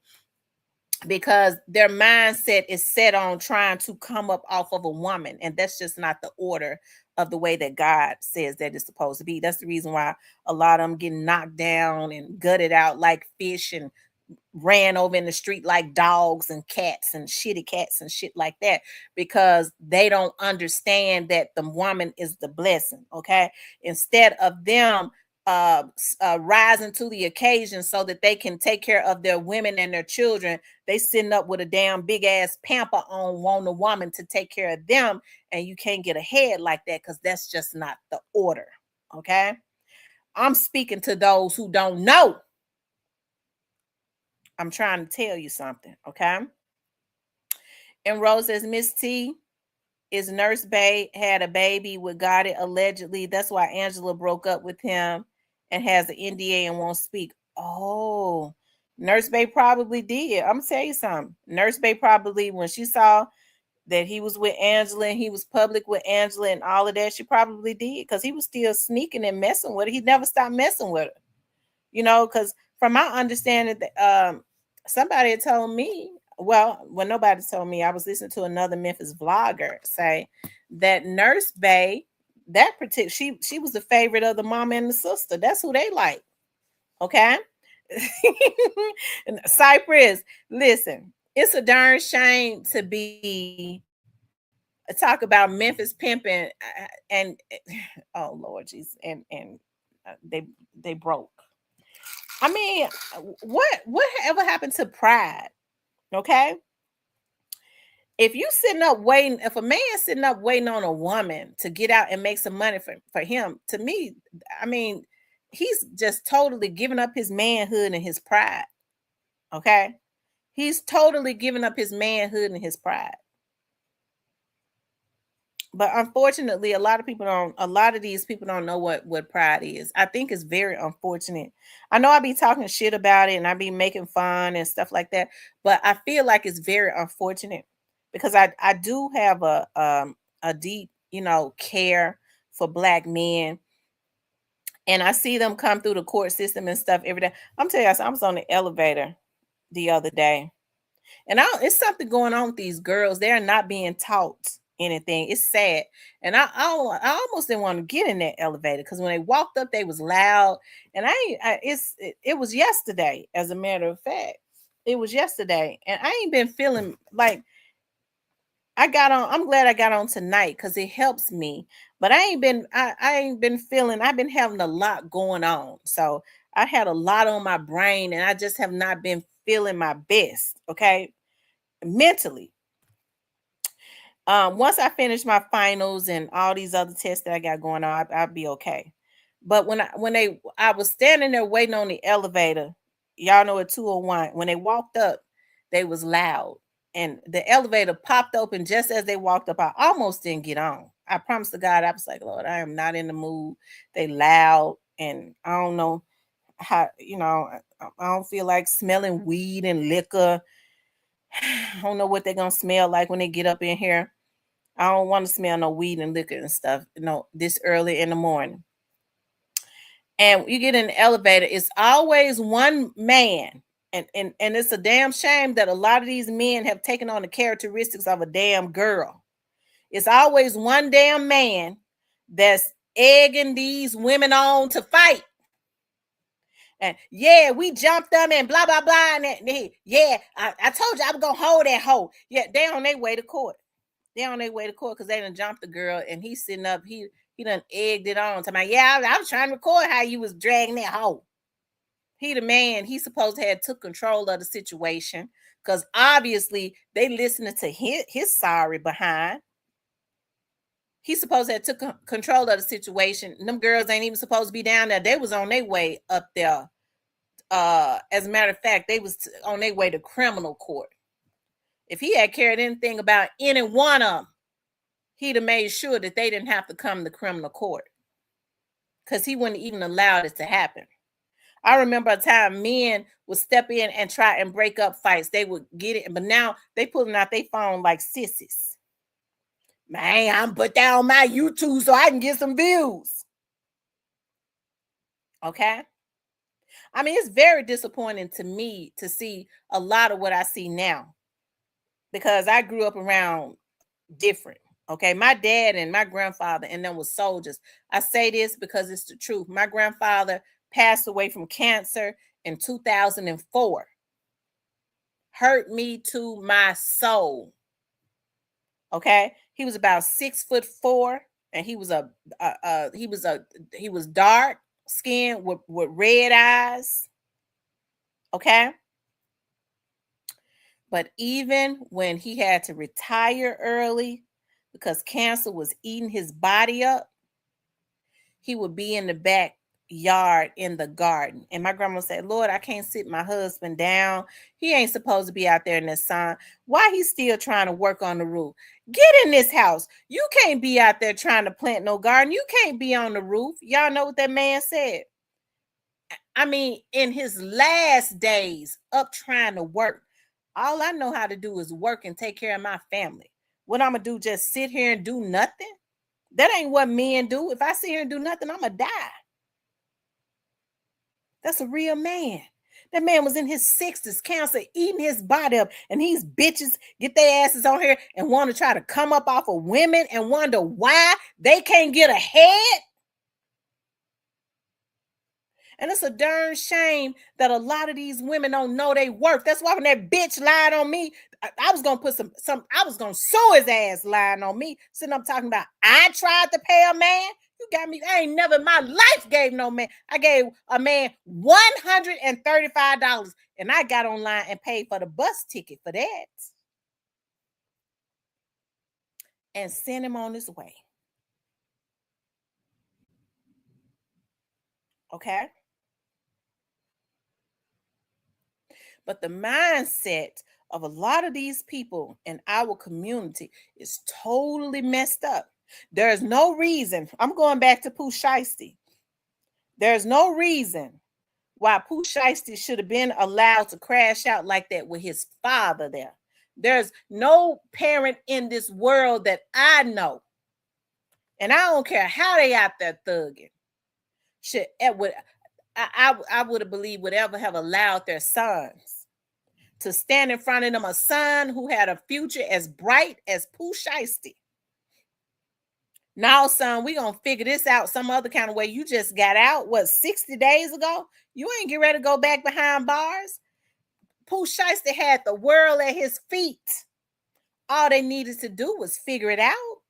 because their mindset is set on trying to come up off of a woman, and that's just not the order of the way that God says that it's supposed to be. That's the reason why a lot of them get knocked down and gutted out like fish and ran over in the street like dogs and cats and shitty cats and shit like that, because they don't understand that the woman is the blessing. Okay, instead of them rising to the occasion so that they can take care of their women and their children, they sitting up with a damn big ass pamper on, want a woman to take care of them, and you can't get ahead like that, because that's just not the order. Okay, I'm speaking to those who don't know. I'm trying to tell you something, okay? And Rose says Miss T is Nurse Bay had a baby with Gotti allegedly. That's why Angela broke up with him and has an NDA and won't speak. Oh, Nurse Bay probably did. I'm gonna tell you something. Nurse Bay probably, when she saw that he was with Angela and he was public with Angela and all of that, she probably did, because he was still sneaking and messing with her. He never stopped messing with her. Because from my understanding, somebody had told me, well, nobody told me. I was listening to another Memphis vlogger say that Nurse Bay, that particular, she was the favorite of the mama and the sister. That's who they like. Okay. Cypress, listen, it's a darn shame to be talk about Memphis pimping and oh Lord Jesus, and they broke. I mean, whatever happened to pride? Okay. If you sitting up waiting, if a man sitting up waiting on a woman to get out and make some money for him, to me, I mean, he's just totally giving up his manhood and his pride. Okay. He's totally giving up his manhood and his pride. But unfortunately, a lot of these people don't know what pride is. I think it's very unfortunate. I know I be talking shit about it and I be making fun and stuff like that, but I feel like it's very unfortunate, because I do have a deep, care for black men, and I see them come through the court system and stuff every day. I'm telling you, I was on the elevator the other day, and it's something going on with these girls. They're not being taught anything. It's sad. And I almost didn't want to get in that elevator, because when they walked up, they was loud. And it was yesterday, as a matter of fact. It was yesterday. And I ain't been feeling like I'm glad I got on tonight, because it helps me. But I ain't been feeling, I've been having a lot going on. So I had a lot on my brain, and I just have not been feeling my best. Okay, mentally. Once I finish my finals and all these other tests that I got going on, I'll be okay. But I was standing there waiting on the elevator, y'all know at 201, when they walked up, they was loud. And the elevator popped open just as they walked up. I almost didn't get on. I promised to God, I was like, Lord, I am not in the mood. They loud, and I don't know how, I don't feel like smelling weed and liquor. I don't know what they're gonna smell like when they get up in here. I don't want to smell no weed and liquor and stuff, this early in the morning. And you get in the elevator, it's always one man. And it's a damn shame that a lot of these men have taken on the characteristics of a damn girl. It's always one damn man that's egging these women on to fight. And yeah, we jumped them and blah blah blah. And yeah, I told you I was gonna hold that hoe. Yeah, they on their way to court. They on their way to court because they done jumped the girl, and he's sitting up. He done egged it on. Talking about, yeah, I was trying to record how you was dragging that hoe. He the man. He supposed to have took control of the situation because obviously they listening to his sorry behind. He supposed to have took control of the situation. And them girls ain't even supposed to be down there. They was on their way up there. As a matter of fact, they was on their way to criminal court. If he had cared anything about any one of them, he'd have made sure that they didn't have to come to criminal court because he wouldn't even allowed it to happen. I remember a time men would step in and try and break up fights. They would get it, but now they pulling out their phone like sissies. Man, I'm put that on my YouTube so I can get some views. Okay? I mean, it's very disappointing to me to see a lot of what I see now because I grew up around different. Okay, my dad and my grandfather and them was soldiers. I say this because it's the truth. My grandfather passed away from cancer in 2004. Hurt me to my soul. Okay, he was about 6'4", and he was dark skinned with red eyes. Okay, but even when he had to retire early because cancer was eating his body up, he would be in the backyard in the garden. And my grandma said, Lord, I can't sit my husband down. He ain't supposed to be out there in the sun. Why he's still trying to work on the roof? Get in this house. You can't be out there trying to plant no garden. You can't be on the roof. Y'all know what that man said. I mean, in his last days up trying to work, all I know how to do is work and take care of my family. What I'm going to do, just sit here and do nothing? That ain't what men do. If I sit here and do nothing, I'm going to die. That's a real man. That man was in his 60s, cancer eating his body up, and these bitches get their asses on here and want to try to come up off of women and wonder why they can't get ahead. And it's a darn shame that a lot of these women don't know their worth. That's why when that bitch lied on me, I was gonna put I was gonna sue his ass lying on me. Sitting up talking about I tried to pay a man. You got me. I ain't never in my life gave no man. I gave a man $135, and I got online and paid for the bus ticket for that, and sent him on his way. Okay. But the mindset of a lot of these people in our community is totally messed up. There's no reason. I'm going back to Pooh Shiesty. There's no reason why Pooh Shiesty should have been allowed to crash out like that with his father there. There's no parent in this world that I know, and I don't care how they out there thugging, I would have believed would ever have allowed their sons to stand in front of them, a son who had a future as bright as Pooh Shiesty. Now, son, we gonna figure this out some other kind of way. You just got out, 60 days ago? You ain't get ready to go back behind bars. Pooh Shiesty had the world at his feet. All they needed to do was figure it out.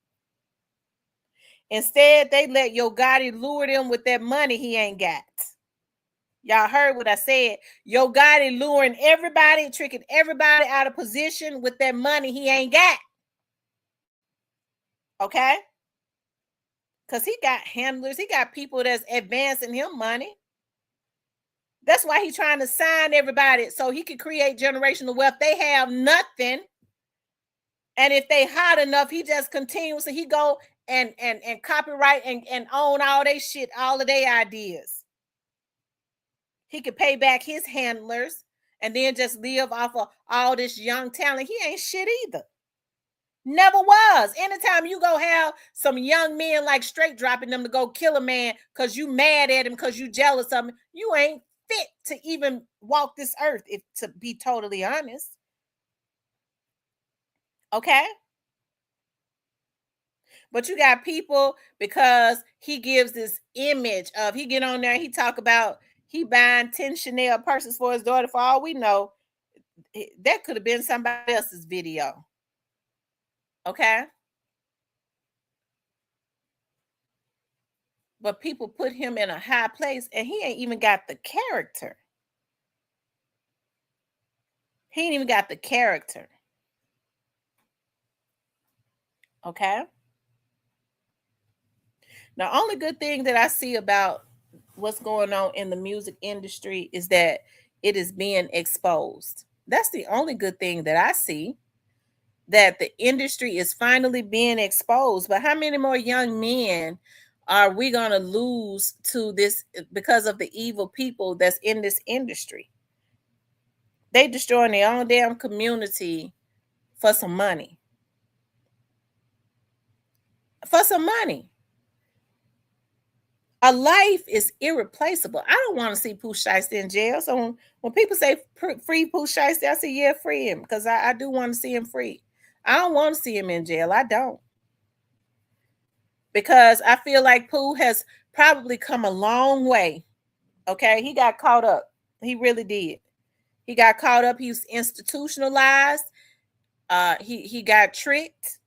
Instead, they let Yo Gotti lure them with that money he ain't got. Y'all heard what I said. Yo Gotti luring everybody, tricking everybody out of position with that money he ain't got. Okay? Because he got handlers. He got people that's advancing him money. That's why he's trying to sign everybody so he can create generational wealth. They have nothing. And if they hot enough, he just continues. So he go and copyright and own all they shit, all of their ideas. He could pay back his handlers and then just live off of all this young talent. He ain't shit either. Never was. Anytime you go have some young men like straight dropping them to go kill a man because you mad at him, because you jealous of him, you ain't fit to even walk this earth, if to be totally honest. Okay? But you got people, because he gives this image of, he get on there, he talk about he buying 10 Chanel purses for his daughter. For all we know, that could have been somebody else's video. Okay? But people put him in a high place, and he ain't even got the character. He ain't even got the character. Okay? The only good thing that I see about what's going on in the music industry is that it is being exposed. That's the only good thing that I see, that the industry is finally being exposed. But how many more young men are we going to lose to this because of the evil people that's in this industry? They destroying their own damn community for some money. For some money. A life is irreplaceable. I don't want to see Pooh Shiesty in jail. So when people say free Pooh Shiesty, I say, yeah, free him, because I do want to see him free. I don't want to see him in jail. I don't. Because I feel like Pooh has probably come a long way. Okay? He got caught up. He really did. He got caught up. He was institutionalized. He got tricked.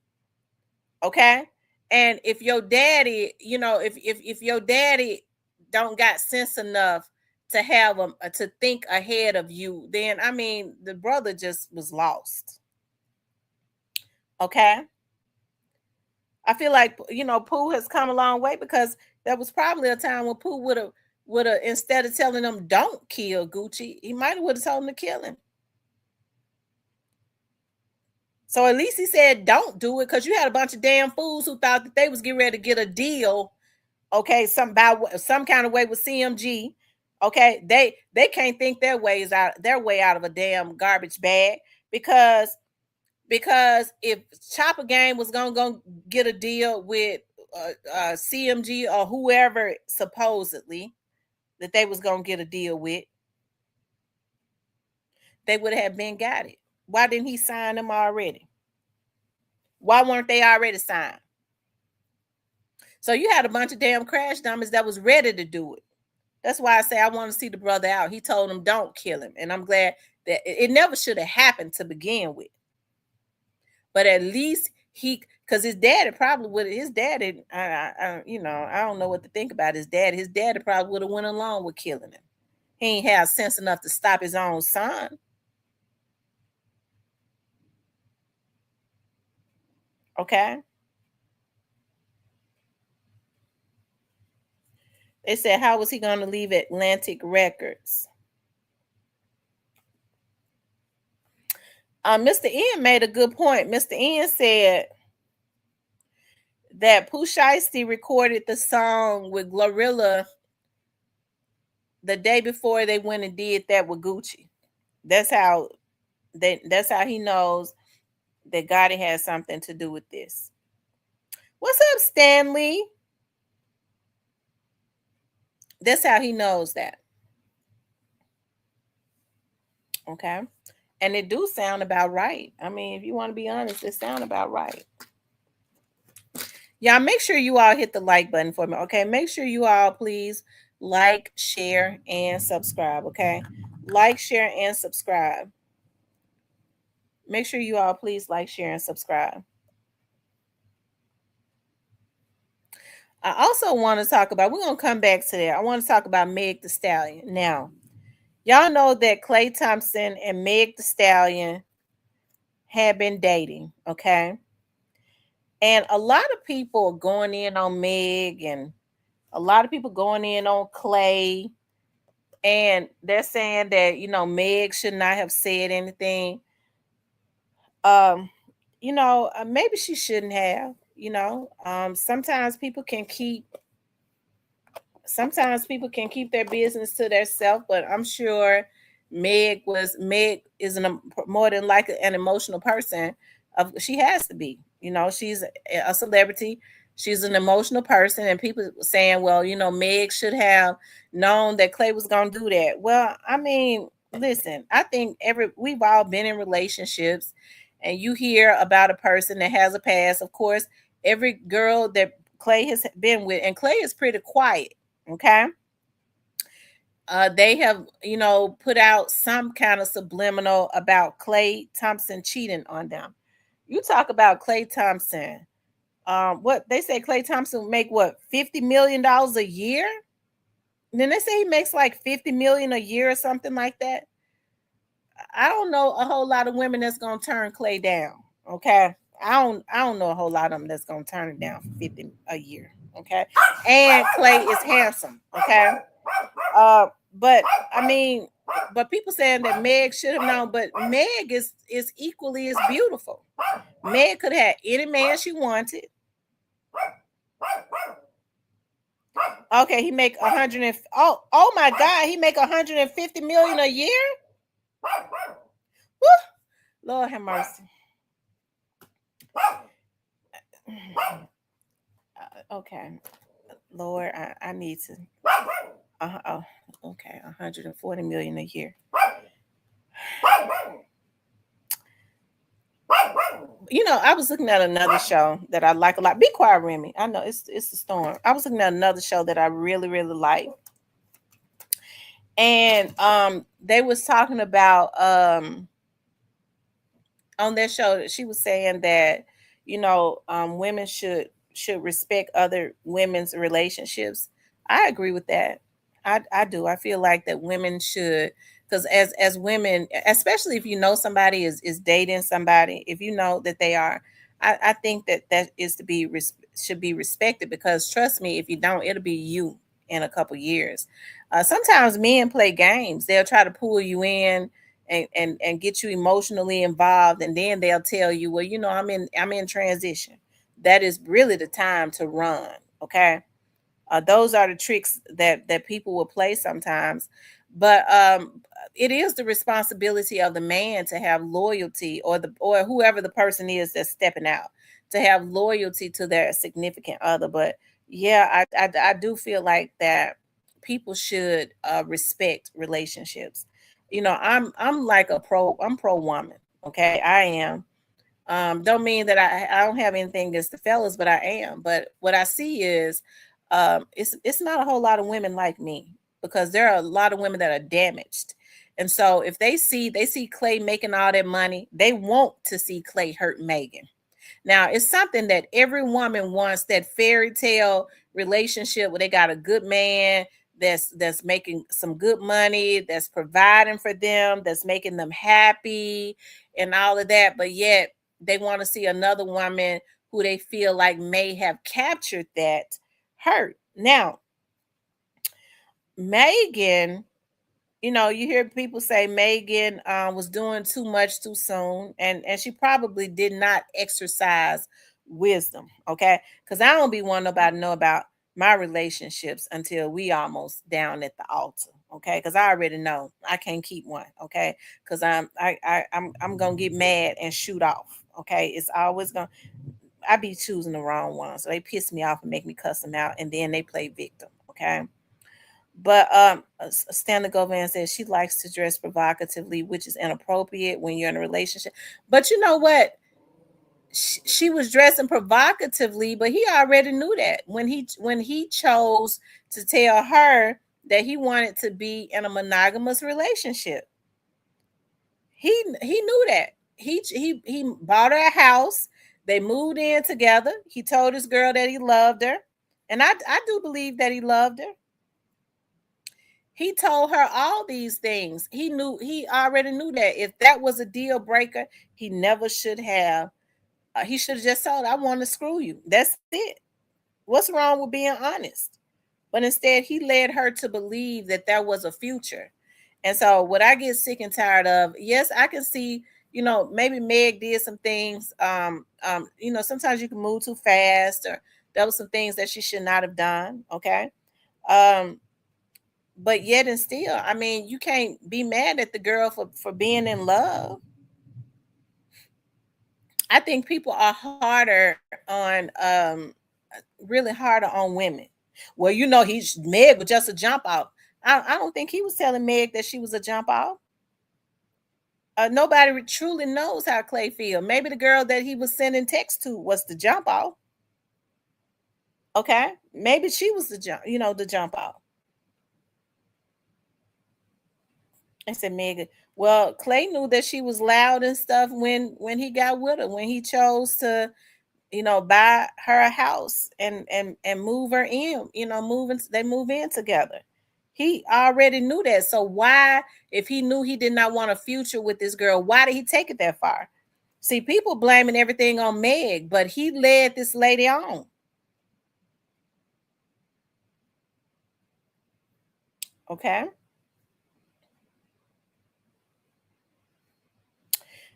Okay? And if your daddy, if your daddy don't got sense enough to have him to think ahead of you, then I mean the brother just was lost. Okay? I feel like Pooh has come a long way, because there was probably a time when Pooh would have, instead of telling them don't kill Gucci, he might have would have told him to kill him. So at least he said don't do it, because you had a bunch of damn fools who thought that they was getting ready to get a deal. Okay, some kind of way with CMG. Okay, they can't think their way out of a damn garbage bag, because if Chopper Gang was gonna get a deal with CMG or whoever supposedly that they was gonna get a deal with, they would have been got it. Why didn't he sign them already? Why weren't they already signed? So you had a bunch of damn crash dummies that was ready to do it. That's why I say I want to see the brother out. He told him don't kill him, and I'm glad that it never should have happened to begin with. But at least because his daddy probably would. His daddy, I don't know what to think about his dad. His daddy probably would have went along with killing him. He ain't have sense enough to stop his own son. Okay. They said, how was he going to leave Atlantic Records? Mr. Ian made a good point. Mr. Ian said that Pooh Shiesty recorded the song with Glorilla the day before they went and did that with Gucci. That's how he knows that Gotti has something to do with this. What's up, Stanley? That's how he knows that. Okay. And it do sound about right. I mean, if you want to be honest, it sound about right. Y'all, make sure you all hit the like button for me. Okay. Make sure you all please like, share, and subscribe. Okay. Like, share, and subscribe. Make sure you all please like, share, and subscribe. I also want to talk about, we're going to come back to that. I want to talk about Meg the Stallion. Now, y'all know that Klay Thompson and Meg the Stallion have been dating, okay? And a lot of people are going in on Meg, and a lot of people going in on Klay, and they're saying that, Meg should not have said anything. Maybe she shouldn't have, sometimes people can keep their business to themselves, but I'm sure Meg is more than like an emotional person. She has to be. She's a celebrity. She's an emotional person, and people saying, well, Meg should have known that Clay was gonna do that. Well, I mean, listen, I think we've all been in relationships, and you hear about a person that has a past. Of course, every girl that Clay has been with, and Clay is pretty quiet. Okay, they have, put out some kind of subliminal about Clay Thompson cheating on them. You talk about Clay Thompson. What they say, Clay Thompson make what, $50 million a year? And then they say he makes like 50 million a year or something like that. I don't know a whole lot of women that's gonna turn Clay down. Okay. I don't know a whole lot of them that's gonna turn it down for 50 a year. Okay. And Clay is handsome. Okay. But I mean, but people saying that Meg should have known, but Meg is equally as beautiful. Meg could have any man she wanted. Okay, he make 100 and oh my God, he make 150 million a year. Woo! Lord have mercy. Okay, Lord, I need to. Oh, okay, 140 million a year. I was looking at another show that I like a lot. Be quiet, Remy. I know it's a storm. I was looking at another show that I really, really like. And they was talking about on their show, she was saying that, women should respect other women's relationships. I agree with that. I do. I feel like that women should, because as women, especially if you know somebody is dating somebody, if you know that they are, I think that is to be should be respected, because trust me, if you don't, it'll be you in a couple years. Sometimes men play games. They'll try to pull you in and get you emotionally involved, and then they'll tell you, well, I'm in transition. That is really the time to run. Okay. Those are the tricks that people will play sometimes. But it is the responsibility of the man to have loyalty, or whoever the person is that's stepping out, to have loyalty to their significant other. But yeah, I do feel like that people should respect relationships. I'm like I'm pro woman. Okay, I am. Don't mean that I don't have anything against the fellas, but I am. But what I see is it's not a whole lot of women like me, because there are a lot of women that are damaged. And so if they see Clay making all that money, they want to see Clay hurt Megan. Now, it's something that every woman wants, that fairy tale relationship where they got a good man that's making some good money, that's providing for them, that's making them happy and all of that. But yet they want to see another woman who they feel like may have captured that hurt. Now, Megan, you hear people say Megan was doing too much too soon, and she probably did not exercise wisdom. Okay, because I don't be wanting nobody to know about my relationships until we almost down at the altar. Okay, because I already know I can't keep one. Okay, because I'm gonna get mad and shoot off. Okay, it's always gonna. I be choosing the wrong one, so they piss me off and make me cuss them out, and then they play victim. Okay. But Stanley Govan says she likes to dress provocatively, which is inappropriate when you're in a relationship. But you know what? She was dressing provocatively, but he already knew that when he chose to tell her that he wanted to be in a monogamous relationship. He knew that. He bought her a house. They moved in together. He told his girl that he loved her. And I do believe that he loved her. He told her all these things. He already knew that if that was a deal breaker, he never should have. He should have just told her, I want to screw you. That's it. What's wrong with being honest? But instead, he led her to believe that there was a future. And so, what I get sick and tired of, yes, I can see, maybe Meg did some things. Sometimes you can move too fast, or there was some things that she should not have done. Okay. But yet and still, I mean, you can't be mad at the girl for being in love. I think people are harder on really harder on women. Well, he's Meg was just a jump off. I don't think he was telling Meg that she was a jump off. Nobody truly knows how Clay feel. Maybe the girl that he was sending text to was the jump off. Okay, maybe she was the jump off. I said, Megan. Well, Clay knew that she was loud and stuff when he got with her, when he chose to, buy her a house and move her in, they move in together. He already knew that. So why, if he knew he did not want a future with this girl, why did he take it that far? See, people blaming everything on Meg, but he led this lady on. Okay.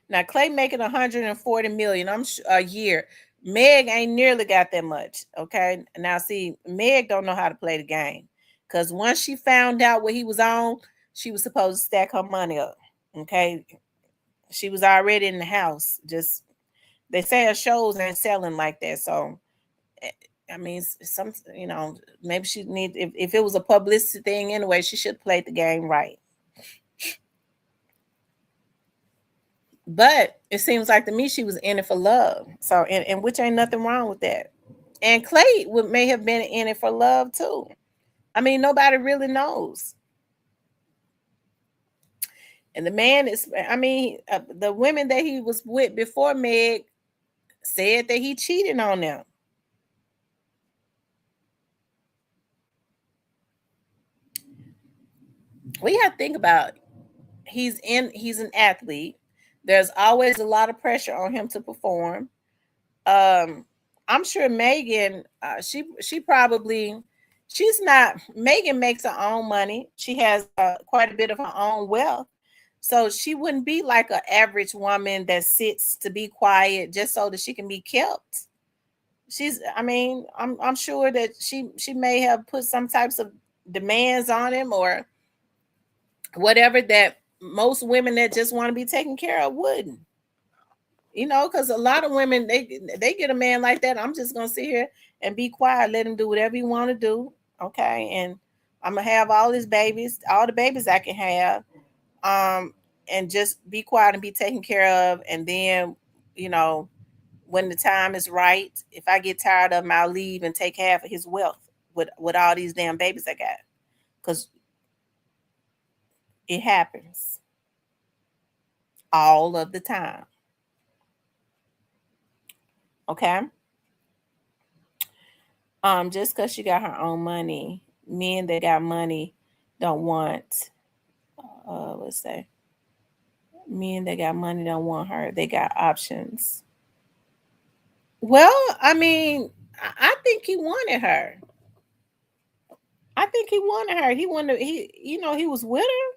Now Clay making 140 million a year. Meg ain't nearly got that much. Okay. Now see, Meg don't know how to play the game. Because once she found out what he was on, she was supposed to stack her money up. Okay. She was already in the house. Just they say her shows ain't selling like that. So I mean, maybe she need if it was a publicity thing anyway, she should play the game right. But it seems like to me she was in it for love. So and which ain't nothing wrong with that. And Clay may have been in it for love too. I mean, nobody really knows. And the man is, I mean, the women that he was with before Meg said that he cheated on them. We have to think about he's an athlete. There's always a lot of pressure on him to perform. I'm sure Megan, she probably she's not Megan makes her own money. She has quite a bit of her own wealth. So she wouldn't be like an average woman that sits to be quiet just so that she can be kept. I'm sure that she may have put some types of demands on him or whatever that most women that just want to be taken care of wouldn't. Because a lot of women they get a man like that. I'm just gonna sit here and be quiet, let him do whatever he want to do. Okay, and I'm gonna have all his babies, all the babies I can have, and just be quiet and be taken care of. And then, when the time is right, if I get tired of him, I'll leave and take half of his wealth with all these damn babies I got, because it happens all of the time. Okay. Just because she got her own money, men that got money don't want let's say men that got money don't want her. They got options. Well, I mean, I think he wanted her. I think he wanted her. He wanted he was with her.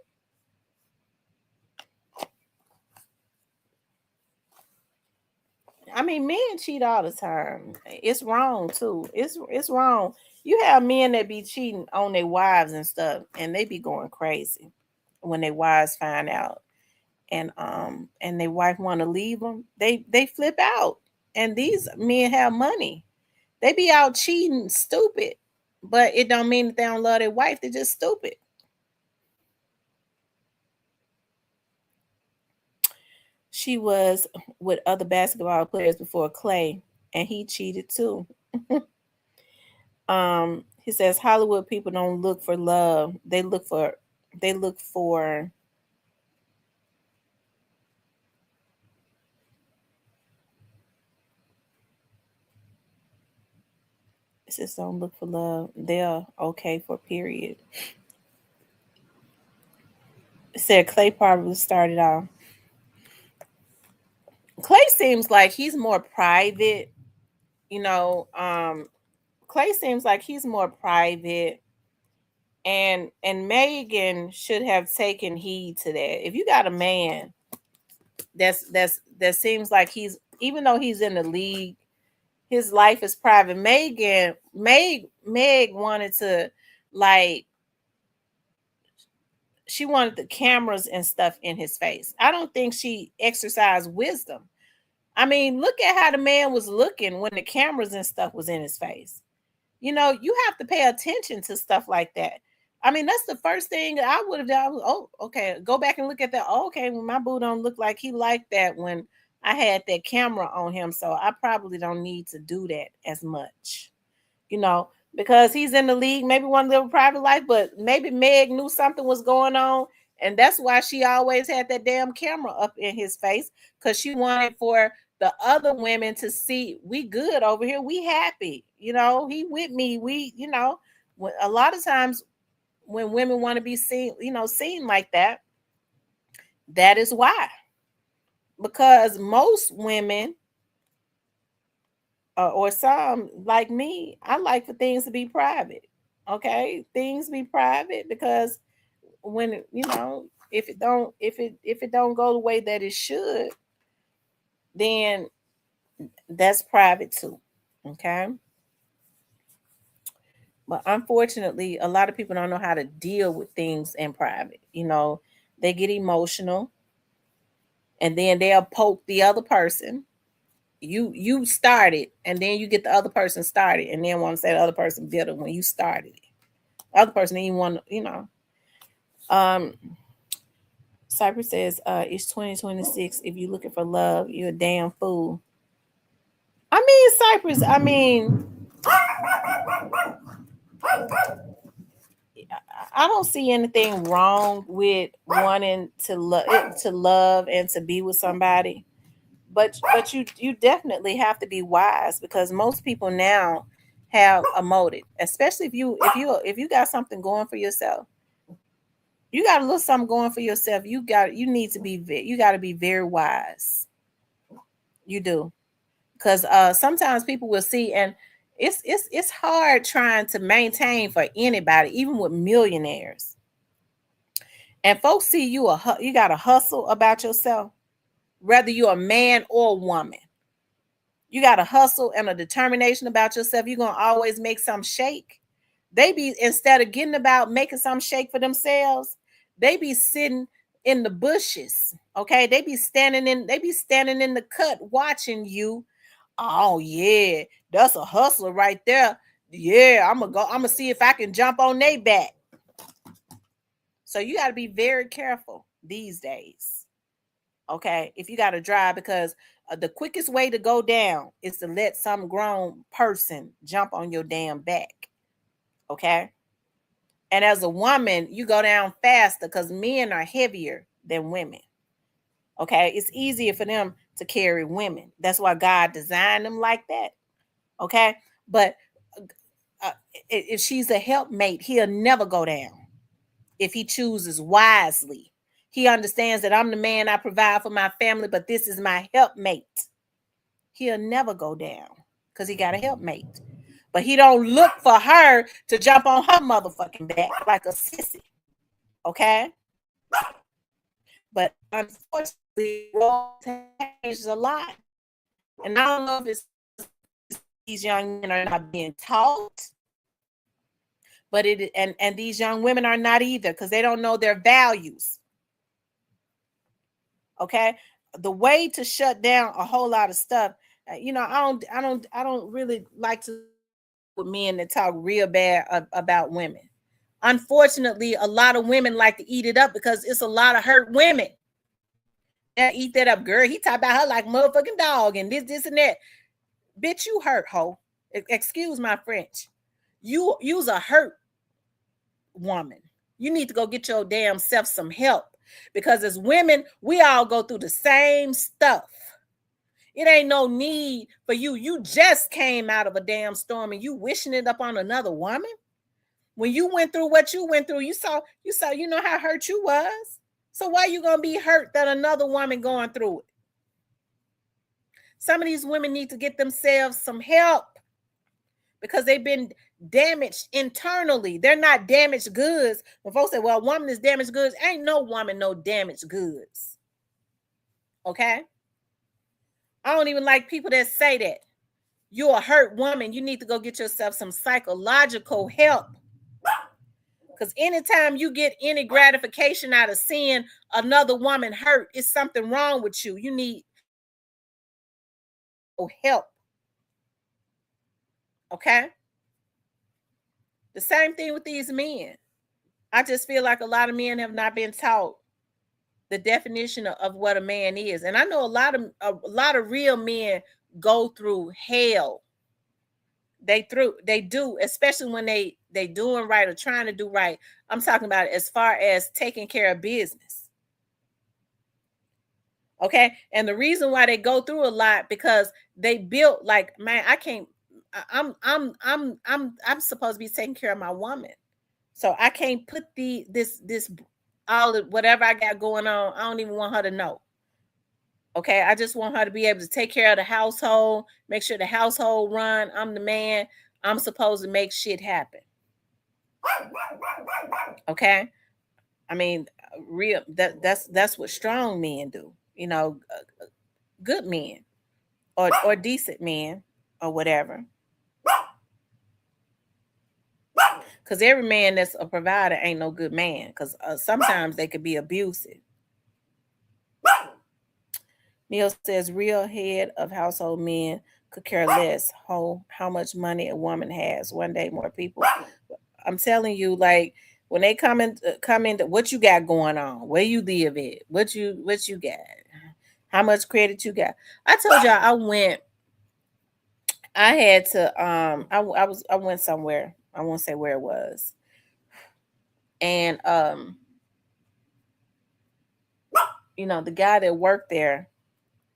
I mean, men cheat all the time. It's wrong too. It's wrong. You have men that be cheating on their wives and stuff, and they be going crazy when their wives find out, and their wife want to leave them. They flip out, and these men have money. They be out cheating, stupid, but it don't mean that they don't love their wife. They're just stupid. She was with other basketball players before Clay, and he cheated too. He says Hollywood people don't look for love. They look for it says don't look for love. They're okay for period. It said Clay probably started off. Clay seems like he's more private, you know. Clay seems like he's more private, and Megan should have taken heed to that. If you got a man that seems like he's, even though he's in the league, his life is private. Meg wanted to, like, she wanted the cameras and stuff in his face. I don't think she exercised wisdom. I mean, look at how the man was looking when the cameras and stuff was in his face. You know, you have to pay attention to stuff like that. I mean, that's the first thing I would have done. Oh, okay. Go back and look at that. Oh, okay. Well, my boo don't look like he liked that when I had that camera on him. So I probably don't need to do that as much, you know, because he's in the league, maybe want to live a private life, but maybe Meg knew something was going on. And that's why she always had that damn camera up in his face, because she wanted for the other women to see we good over here. We happy. You know, he with me. We, you know, a lot of times when women want to be seen, you know, seen like that, that is why. Because most women or some like me, I like for things to be private. Okay, things be private because when you know if it don't go the way that it should, then that's private too. Okay, but unfortunately, a lot of people don't know how to deal with things in private. You know, they get emotional, and then they'll poke the other person. You started, and then you get the other person started, and then want to say the other person did it when you started it. The other person didn't even want to, you know. Cypress says, it's 2026. If you're looking for love, you're a damn fool. I mean, Cypress, I mean, I don't see anything wrong with wanting to love and to be with somebody. But you definitely have to be wise, because most people now have a motive, especially if you got something going for yourself. You got a little something going for yourself. You got to be very wise. You do. Because sometimes people will see, and it's hard trying to maintain for anybody, even with millionaires. And folks see you got a hustle about yourself, whether you're a man or a woman. You got a hustle and a determination about yourself. You're gonna always make some shake. They be, instead of getting about making some shake for themselves, they be sitting in the bushes. Okay, they be standing in the cut watching you. Oh yeah, that's a hustler right there. Yeah, I'm gonna see if I can jump on their back. So you got to be very careful these days. Okay, if you got to drive, because the quickest way to go down is to let some grown person jump on your damn back. Okay, and as a woman, you go down faster because men are heavier than women. Okay, it's easier for them to carry women. That's why God designed them like that. Okay, but if she's a helpmate, he'll never go down if he chooses wisely. He understands that I'm the man, I provide for my family, but this is my helpmate. He'll never go down because he got a helpmate. But he don't look for her to jump on her motherfucking back like a sissy. Okay? But unfortunately, roles have changed a lot. And I don't know if it's these young men are not being taught, but and these young women are not either, because they don't know their values. Okay, the way to shut down a whole lot of stuff, you know, I don't really like to with men that talk real bad about women. Unfortunately, a lot of women like to eat it up because it's a lot of hurt women. Yeah, eat that up, girl. He talk about her like motherfucking dog and this and that. Bitch, you hurt, hoe. Excuse my French. You's a hurt woman. You need to go get your damn self some help, because as women, we all go through the same stuff. It ain't no need for you. You just came out of a damn storm and you wishing it up on another woman. When you went through what you went through, you saw, you know how hurt you was. So why you gonna be hurt that another woman going through it? Some of these women need to get themselves some help because they've been damaged internally. They're not damaged goods. When folks say, well, a woman is damaged goods, ain't no woman no damaged goods. Okay? I don't even like people that say that. You're a hurt woman. You need to go get yourself some psychological help. Because anytime you get any gratification out of seeing another woman hurt, it's something wrong with you. You need help. Okay? The same thing with these men. I just feel like a lot of men have not been taught the definition of what a man is. And I know a lot of real men go through hell. They do, especially when they doing right or trying to do right. I'm talking about as far as taking care of business. Okay? And the reason why they go through a lot because they built like, man, I'm supposed to be taking care of my woman. So I can't put this all of whatever I got going on. I don't even want her to know. Okay, I just want her to be able to take care of the household, make sure the household run. I'm the man. I'm supposed to make shit happen. Okay, I mean, real that's what strong men do. You know, good men or decent men or whatever. Because every man that's a provider ain't no good man. Because sometimes they could be abusive. Neil says real head of household men could care less how much money a woman has. One day more people. I'm telling you, like when they come into what you got going on, where you live at, what you got, how much credit you got. I told y'all I had to I went somewhere. I won't say where it was. And you know, the guy that worked there,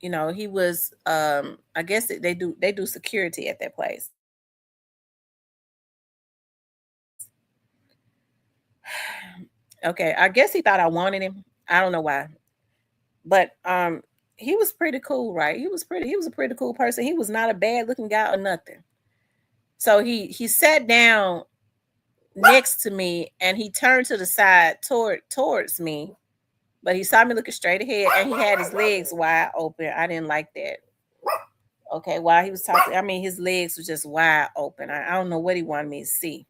you know, he was I guess they do security at that place. Okay, I guess he thought I wanted him. I don't know why. But he was pretty cool, right? He was a pretty cool person. He was not a bad looking guy or nothing. So he sat down next to me and he turned to the side towards me, but he saw me looking straight ahead and he had his legs wide open. I didn't like that. Okay, while he was talking, I mean, his legs were just wide open. I don't know what he wanted me to see.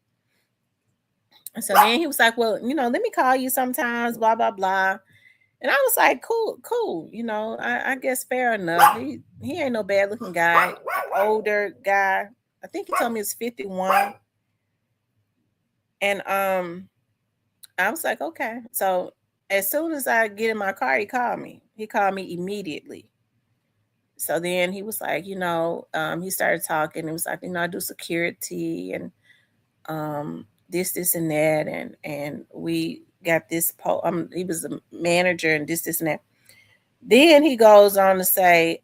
And so then he was like, well, you know, let me call you sometimes, blah, blah, blah. And I was like, cool. You know, I guess fair enough. He ain't no bad looking guy, older guy. I think he told me he's 51. And I was like, okay. So as soon as I get in my car, he called me. He called me immediately. So then he was like, you know, he started talking. It was like, you know, I do security and this and that, and we got this. He was a manager and this and that. Then he goes on to say,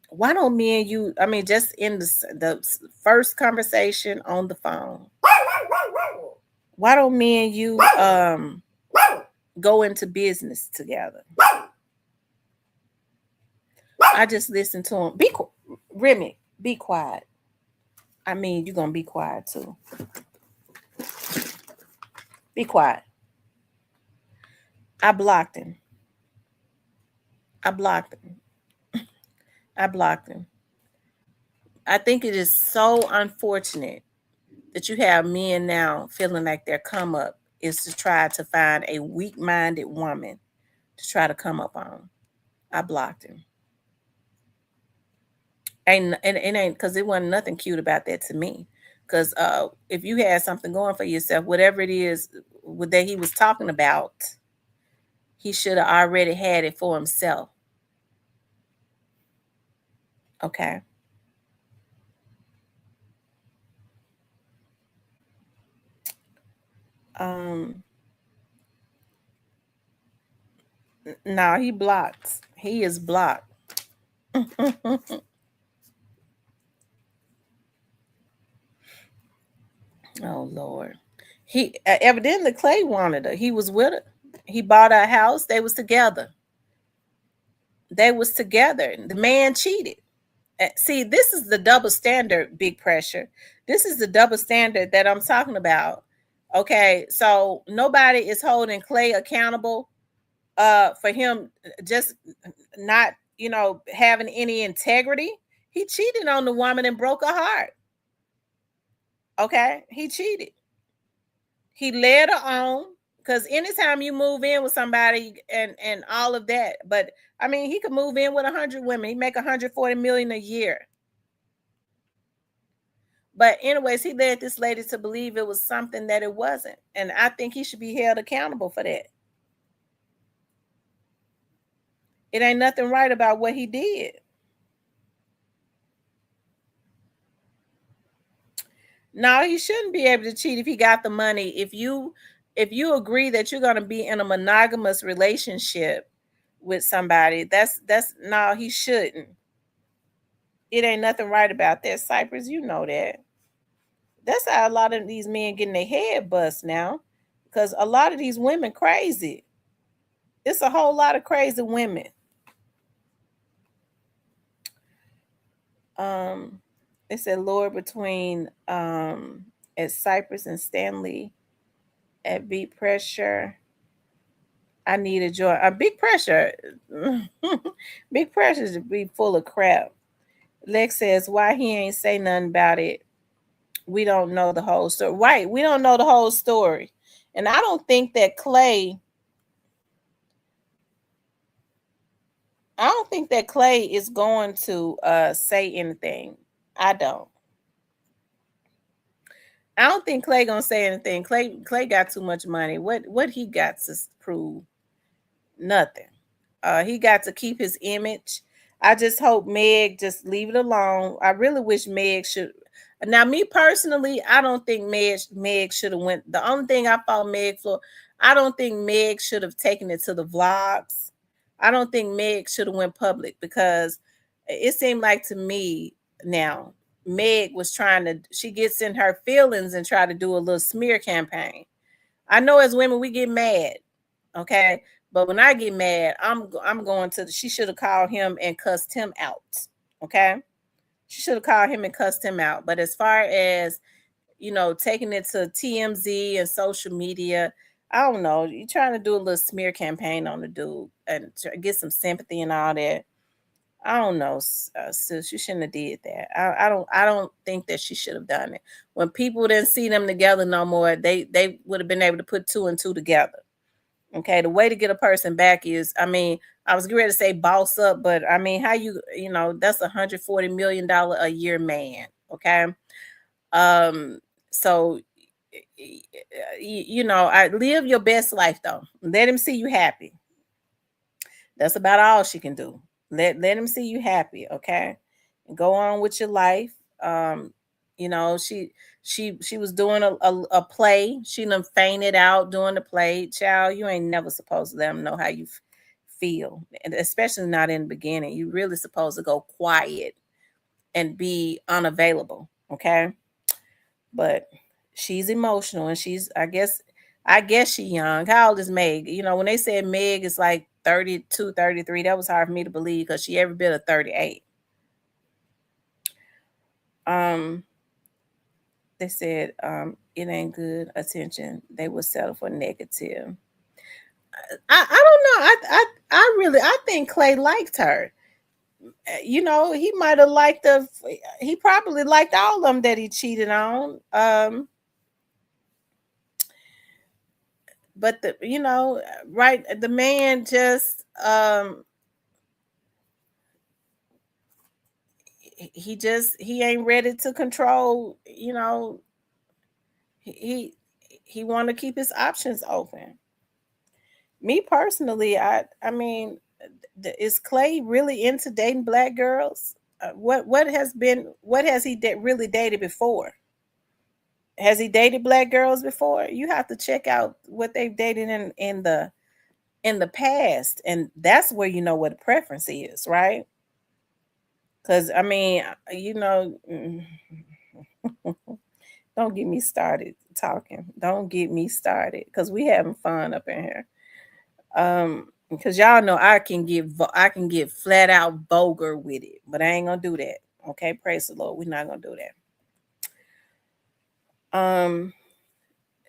why don't me and you? I mean, just in the first conversation on the phone, why don't me and you go into business together? I just listened to him. Remy, be quiet. I mean, you're gonna be quiet too. Be quiet. I blocked him. I blocked him. I think it is so unfortunate that you have men now feeling like their come up is to try to find a weak-minded woman to try to come up on. I blocked him. And it ain't because it wasn't nothing cute about that to me. Because if you had something going for yourself, whatever it is that he was talking about, he should have already had it for himself. Okay. No, he blocked. He is blocked. Oh Lord. He evidently Clay wanted her. He was with her. He bought her a house. They was together. The man cheated. See, this is the double standard, Big Pressure. This is the double standard that I'm talking about. Okay, so nobody is holding Clay accountable for him just not, you know, having any integrity. He cheated on the woman and broke her heart. Okay, he cheated. He led her on because anytime you move in with somebody and all of that, but I mean, he could move in with 100 women. He make 140 million a year. But anyways, he led this lady to believe it was something that it wasn't, and I think he should be held accountable for that. It ain't nothing right about what he did. No, he shouldn't be able to cheat if he got the money. If you agree that you're going to be in a monogamous relationship with somebody, that's no, he shouldn't. It ain't nothing right about that, Cypress. You know that. That's how a lot of these men getting their head bust now, because a lot of these women crazy. It's a whole lot of crazy women. Um, it said Lord between at Cypress and Stanley at Beat Pressure. I need a joy. A big pressure. Big pressure to be full of crap. Lex says, why he ain't say nothing about it? We don't know the whole story. Right. We don't know the whole story. And I don't think that Clay is going to say anything. I don't. I don't think Clay gonna say anything. Clay got too much money. What he got to prove? Nothing. He got to keep his image. I just hope Meg just leave it alone. I really wish Meg should. Now, me personally, I don't think Meg should have went. The only thing I follow Meg for, I don't think Meg should have taken it to the vlogs. I don't think Meg should have went public because it seemed like to me now Meg was trying to. She gets in her feelings and try to do a little smear campaign. I know as women we get mad, okay. But when I get mad, I'm going to. She should have called him and cussed him out. Okay, she should have called him and cussed him out. But as far as taking it to TMZ and social media, I don't know. You're trying to do a little smear campaign on the dude and get some sympathy and all that. I don't know, sis. You shouldn't have did that. I don't think that she should have done it. When people didn't see them together no more, they would have been able to put two and two together. Okay, the way to get a person back is, I mean, I was ready to say boss up, but I mean, how that's $140 million a year man. Okay, so I live your best life though. Let him see you happy. That's about all she can do. Let him see you happy, okay? And go on with your life. She was doing a play. She done fainted out doing the play. Child, you ain't never supposed to let them know how you feel, and especially not in the beginning. You really supposed to go quiet and be unavailable, okay? But she's emotional, and I guess she young. How old is Meg? When they said Meg is like 32, 33, that was hard for me to believe because she every bit of 38. They said it ain't good attention. They will settle for negative. I don't know. I think Clay liked her. He might have liked he probably liked all of them that he cheated on. But right, the man just he ain't ready to control. He want to keep his options open. Me personally, I mean, is Clay really into dating black girls? What has he really dated before? Has he dated black girls before? You have to check out what they've dated in the past, and that's where you know what the preference is, right? Because I mean, don't get me started talking. Don't get me started because we having fun up in here. Because y'all know I can get flat out vulgar with it, but I ain't gonna do that. Okay, praise the Lord. We're not gonna do that.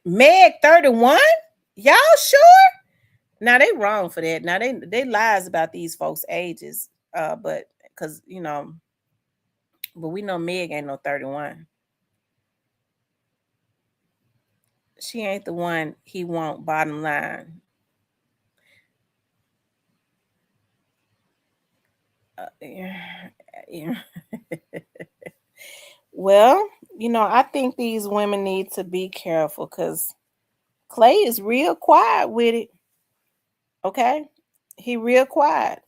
Meg 31. Y'all sure? Now they wrong for that. Now they lies about these folks' ages. But because but we know Meg ain't no 31. She ain't the one he want, bottom line. Yeah. Well, I think these women need to be careful because Clay is real quiet with it. Okay, he real quiet.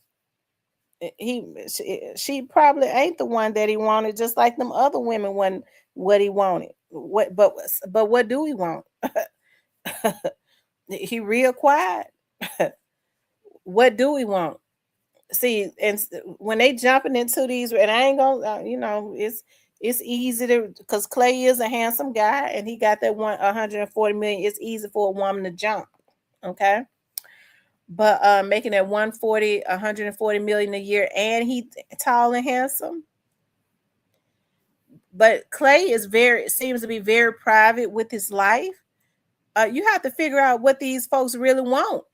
She probably ain't the one that he wanted, just like them other women wasn't what he wanted. But what do he want? He real quiet. What do we want? See, and when they jumping into these, and I ain't gonna, it's easy to, because Clay is a handsome guy and he got that 140 million. It's easy for a woman to jump, okay. But making that 140 million a year, and he tall and handsome. But Clay seems to be very private with his life. You have to figure out what these folks really want.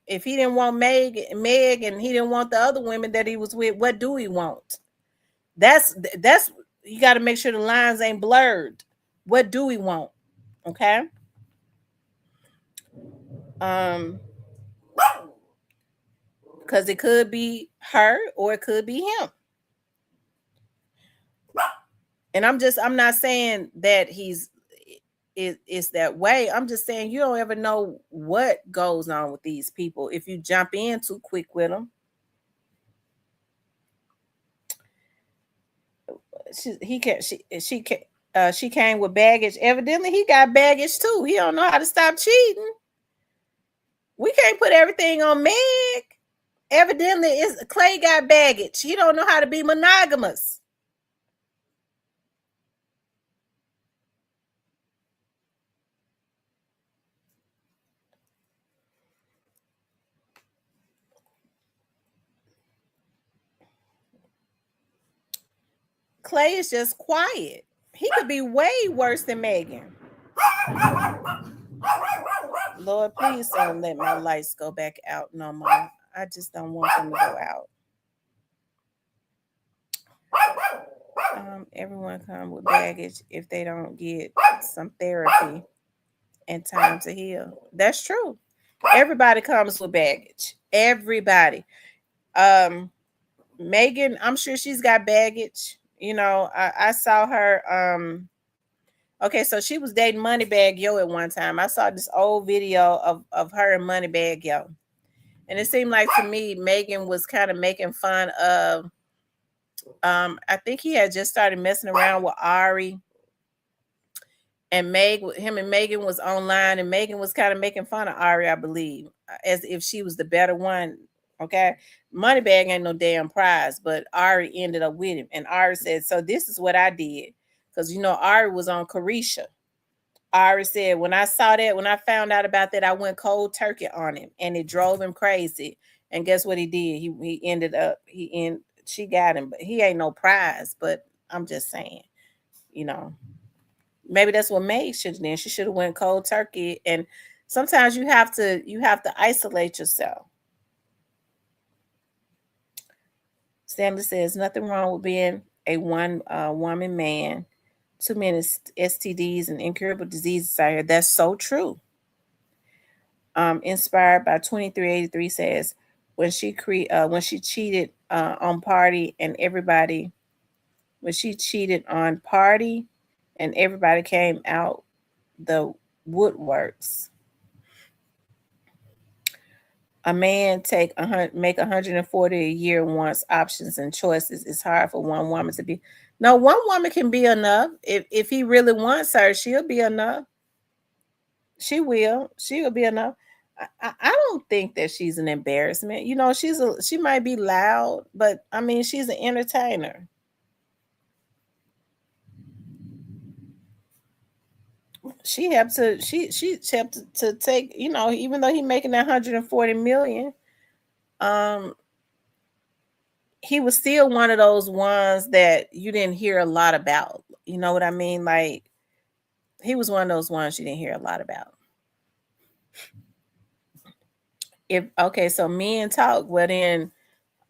If he didn't want Meg, and he didn't want the other women that he was with, what do he want? That's you got to make sure the lines ain't blurred. What do we want? Okay. Because it could be her or it could be him. And I'm not saying that it's that way. I'm just saying you don't ever know what goes on with these people if you jump in too quick with them. She came with baggage. Evidently, he got baggage too. He don't know how to stop cheating. We can't put everything on Meg. Evidently, Clay got baggage. He don't know how to be monogamous. Clay is just quiet. He could be way worse than Megan. Lord, please don't let my lights go back out no more. I just don't want them to go out. Everyone come with baggage if they don't get some therapy and time to heal. That's true. Everybody comes with baggage. Everybody. Megan, I'm sure she's got baggage. I saw her. Okay, so she was dating Moneybag Yo at one time. I saw this old video of her and Moneybag Yo. And it seemed like to me, Megan was kind of making fun of, I think he had just started messing around with Ari. And him and Megan was online, and Megan was kind of making fun of Ari, I believe, as if she was the better one. Okay. Moneybag ain't no damn prize, but Ari ended up with him. And Ari said, so this is what I did. Because, Ari was on Carisha. Ari said, when I found out about that, I went cold turkey on him, and it drove him crazy. And guess what he did? He ended up, she got him, but he ain't no prize. But I'm just saying, maybe that's what Meg should have done. She should have went cold turkey. And sometimes you have to isolate yourself. Stanley says nothing wrong with being a one woman man. Too many STDs and incurable diseases out here. That's so true. Inspired by 2383 says when she cheated on Party and everybody, when she cheated on Party and everybody came out the woodworks. A man make 140 a year, wants options and choices. It's hard for one woman to be. No, one woman can be enough. If he really wants her, she'll be enough. She will be enough. I don't think that she's an embarrassment. She might be loud, but I mean, she's an entertainer. She helped to take, even though he making that 140 million, he was still one of those ones that you didn't hear a lot about. You know what I mean? Like, he was one of those ones you didn't hear a lot about. So men talk, well then,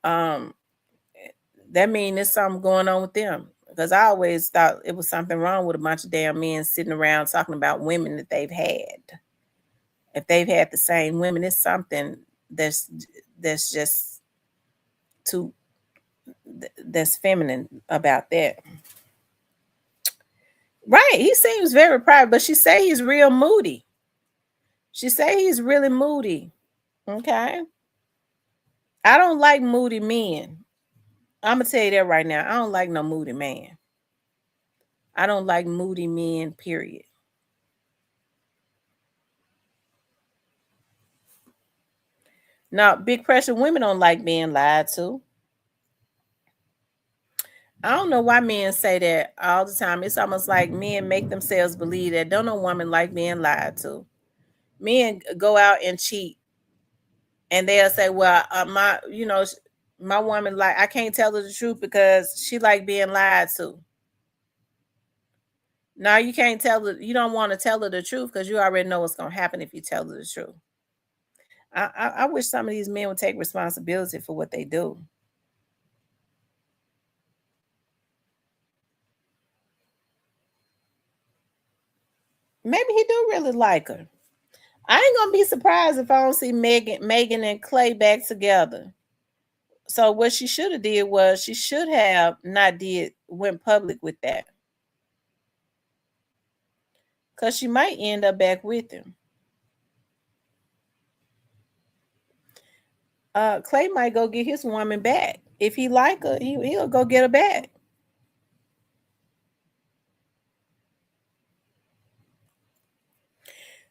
that means there's something going on with them. Because I always thought it was something wrong with a bunch of damn men sitting around talking about women that they've had. If they've had the same women, it's something that's just too that's feminine about that. Right. He seems very private, but she say he's real moody. She say he's really moody. Okay. I don't like moody men. I'm gonna tell you that right now. I don't like no moody man. I don't like moody men, period. Now, big pressure women don't like being lied to. I don't know why men say that all the time. It's almost like men make themselves believe that don't no woman like being lied to. Men go out and cheat, and they'll say, "Well, my woman like I can't tell her the truth because she like being lied to." Now you can't tell her. You don't want to tell her the truth because you already know what's gonna happen if you tell her the truth. I wish some of these men would take responsibility for what they do. Maybe he do really like her. I ain't gonna be surprised if I don't see Megan and Clay back together. So what she should have did was she should have not did went public with that. Cause she might end up back with him. Clay might go get his woman back. If he like her, he'll go get her back.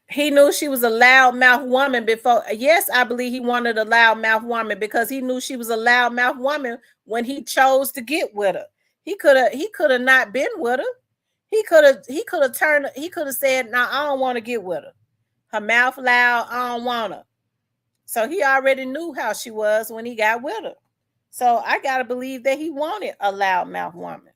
He knew she was a loudmouth woman before. Yes, I believe he wanted a loudmouth woman because he knew she was a loudmouth woman when he chose to get with her. He could have not been with her. He could have said, "No, I don't want to get with her. Her mouth loud, I don't want her." So he already knew how she was when he got with her. So I gotta believe that he wanted a loudmouth woman.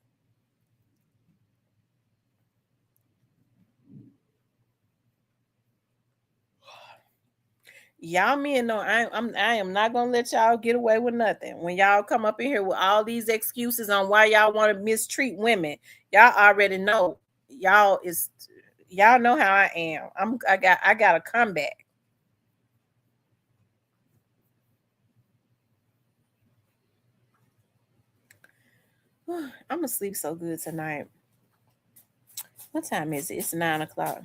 Y'all men know I am not gonna let y'all get away with nothing. When y'all come up in here with all these excuses on why y'all want to mistreat women, y'all already know. Y'all know how I am. I got a comeback. I'm gonna sleep so good tonight. What time is it? It's 9 o'clock.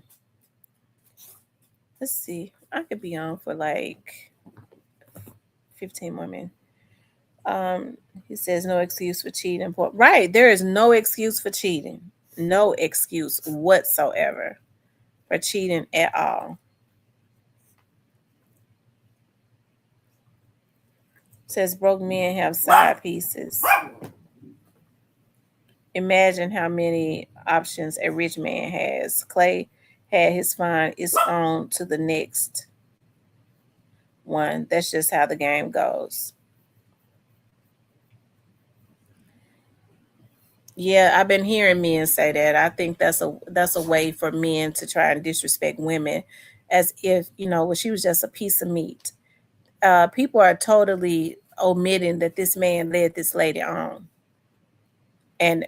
Let's see. I could be on for like 15 more minutes. Um, he says no excuse for cheating. Right, there is no excuse for cheating. No excuse whatsoever for cheating at all. Says broke men have side pieces. Imagine how many options a rich man has. Clay had his fun. It's on to the next one. That's just how the game goes. Yeah, I've been hearing men say that. I think that's a way for men to try and disrespect women, as if well, she was just a piece of meat. People are totally omitting that this man led this lady on, and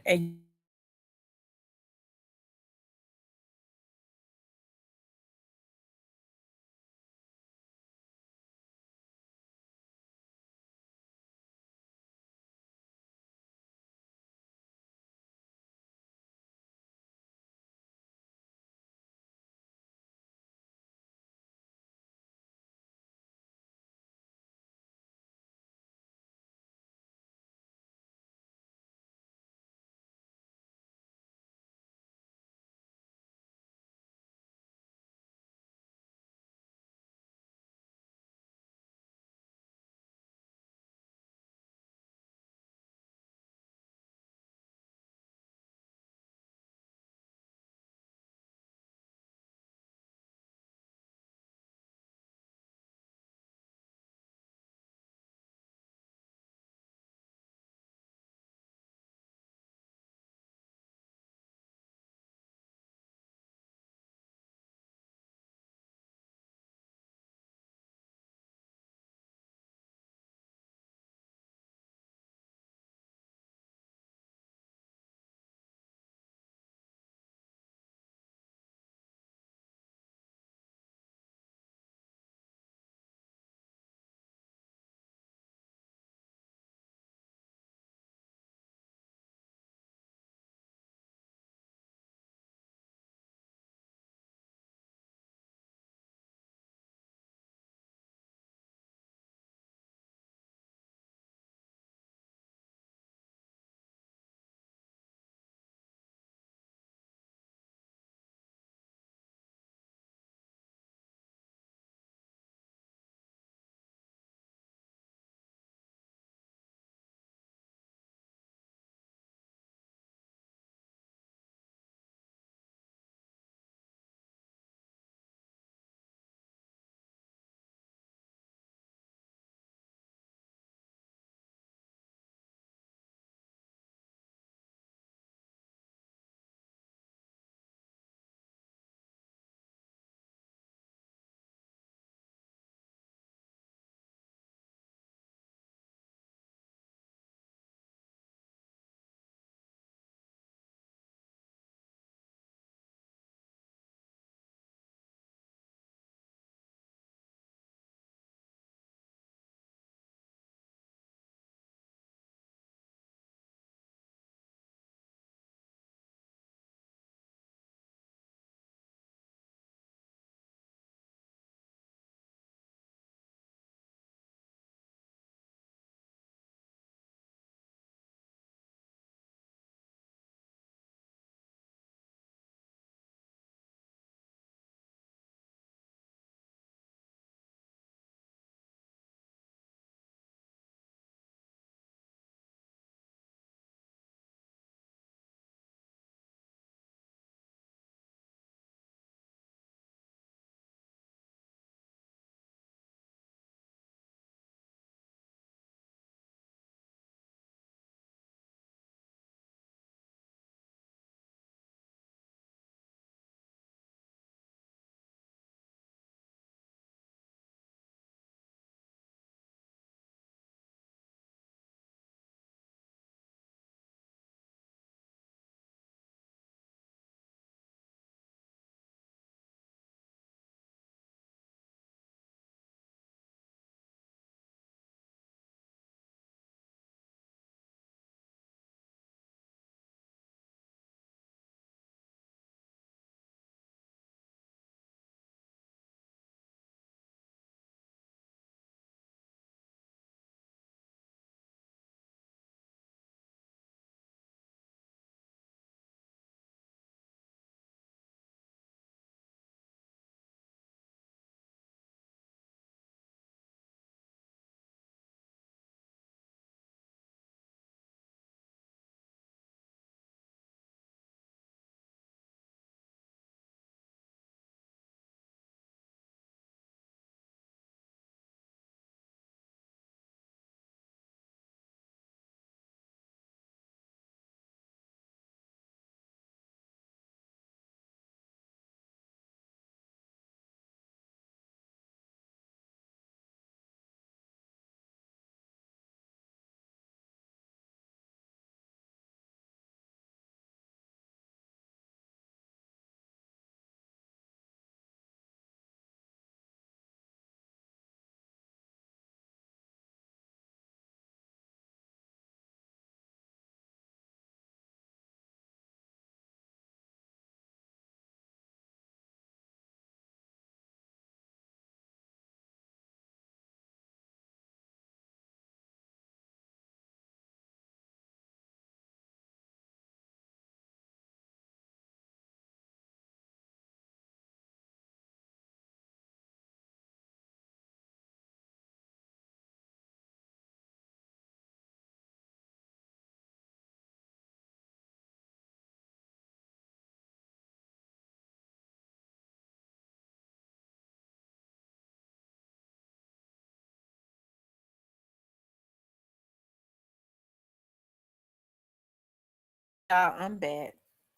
Y'all, I'm back.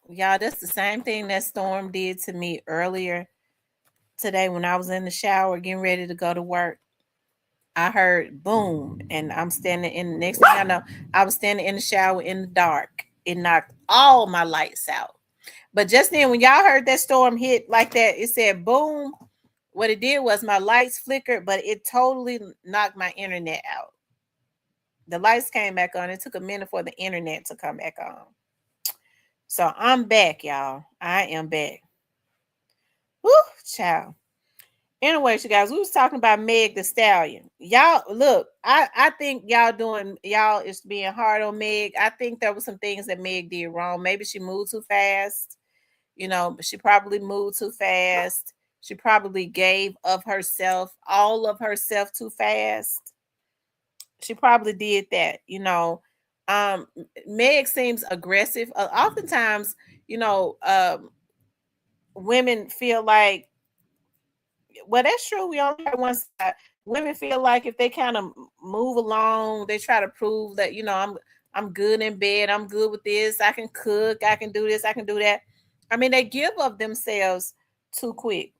Y'all, that's the same thing that Storm did to me earlier today when I was in the shower getting ready to go to work. I heard boom, and I'm standing in. Next thing I know, I was standing in the shower in the dark. It knocked all my lights out. But just then, when y'all heard that storm hit like that, it said boom. What it did was my lights flickered, but it totally knocked my internet out. The lights came back on. It took a minute for the internet to come back on. So I'm back, y'all. I am back. Woo, child. Anyways, you guys, we was talking about Meg the Stallion. Y'all, look, I think y'all is being hard on Meg. I think there were some things that Meg did wrong. Maybe she moved too fast. But she probably moved too fast. She probably gave of herself, all of herself too fast. She probably did that. Um, Meg seems aggressive. Oftentimes, you know, women feel like, well, that's true. We only have one side. Women feel like if they kind of move along, they try to prove that I'm good in bed. I'm good with this. I can cook. I can do this. I can do that. I mean, they give of themselves too quick.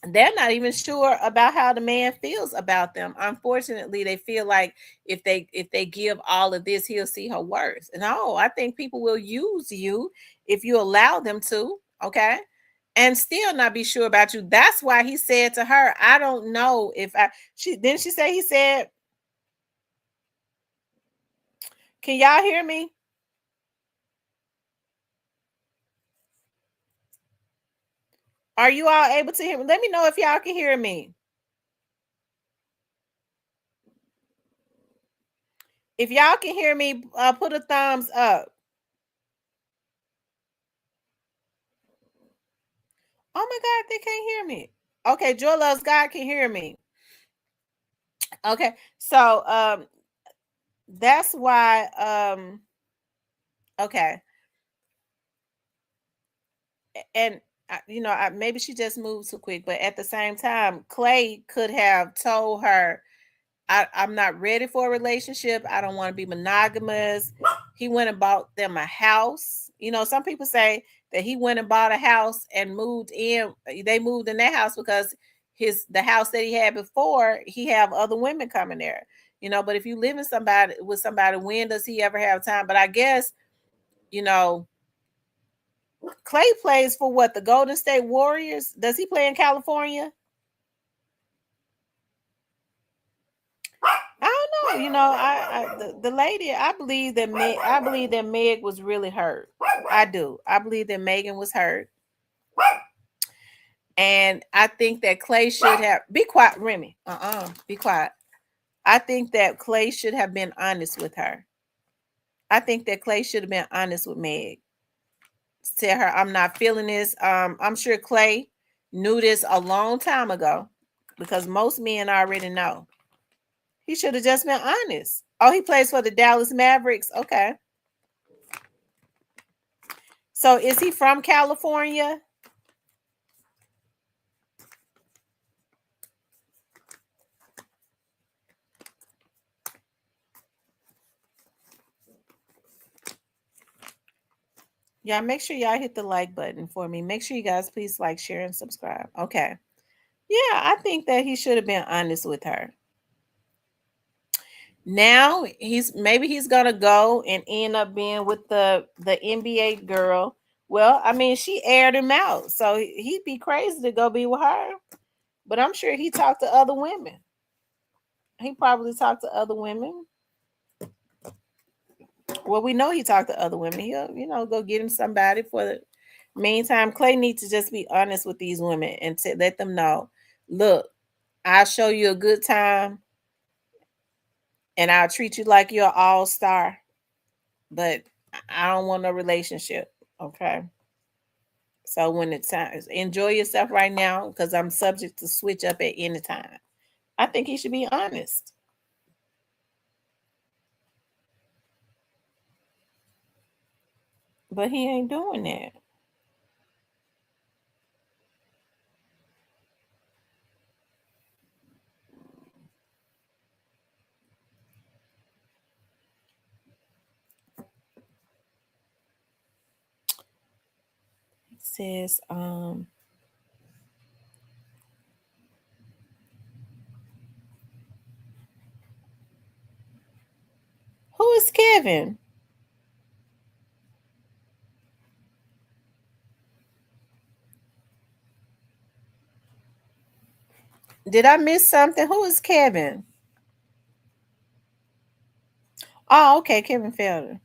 They're not even sure about how the man feels about them. Unfortunately, they feel like if they give all of this, he'll see her worth. No, I think people will use you if you allow them to. Okay, and still not be sure about you. That's why he said to her, I don't know if I she didn't she say he said, can y'all hear me? Are you all able to hear me? Let me know if y'all can hear me. If y'all can hear me, put a thumbs up. Oh my God, they can't hear me. Okay, Joy Loves God can hear me. Okay, so that's why okay, and maybe she just moved too quick, but at the same time, Clay could have told her, I'm not ready for a relationship. I don't want to be monogamous. He went and bought them a house. Some people say that he went and bought a house and moved in. They moved in that house because the house that he had before, he have other women coming there. But if you live in with somebody, when does he ever have time? But I guess, you know, Clay plays for what, the Golden State Warriors? Does he play in California? I don't know. The lady. I believe that Meg was really hurt. I do. I believe that Megan was hurt, and I think that Clay should have be quiet, Remy. Be quiet. I think that Clay should have been honest with her. I think that Clay should have been honest with Meg. Tell her, I'm not feeling this. I'm sure Clay knew this a long time ago because most men already know. He should have just been honest. Oh, he plays for the Dallas Mavericks. Okay. So is he from California? Yeah, make sure y'all hit the like button for me. Make sure you guys please like, share, and subscribe. Okay. Yeah, I think that he should have been honest with her. Now he's gonna go and end up being with the NBA girl. Well, I mean, she aired him out, so he'd be crazy to go be with her. But I'm sure he talked to other women. He probably talked to other women. Well, we know he talked to other women. He'll, go get him somebody for the meantime. Clay needs to just be honest with these women and to let them know, look, I'll show you a good time and I'll treat you like you're an all-star, but I don't want no relationship. Okay. So when it's time, enjoy yourself right now because I'm subject to switch up at any time. I think he should be honest. But he ain't doing that. says, who is Kevin? Did I miss something? Who is Kevin? Oh, okay, Kevin Felder.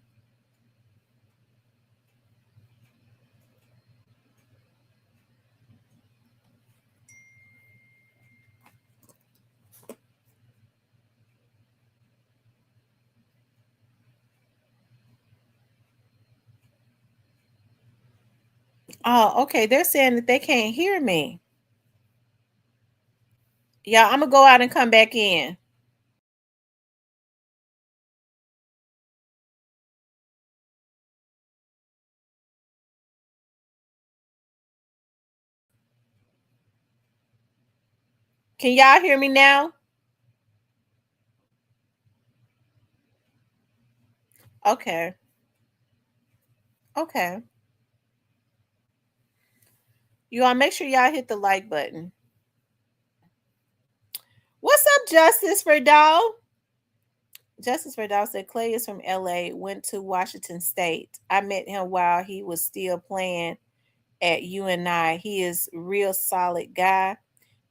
Oh, okay. They're saying that they can't hear me. Yeah, I'm gonna go out and come back in. Can y'all hear me now? Okay. Okay. You all make sure y'all hit the like button. What's up, Justice for Doll? Justice for Doll said Clay is from LA, went to Washington State. I met him while he was still playing at UNI. He is real solid guy.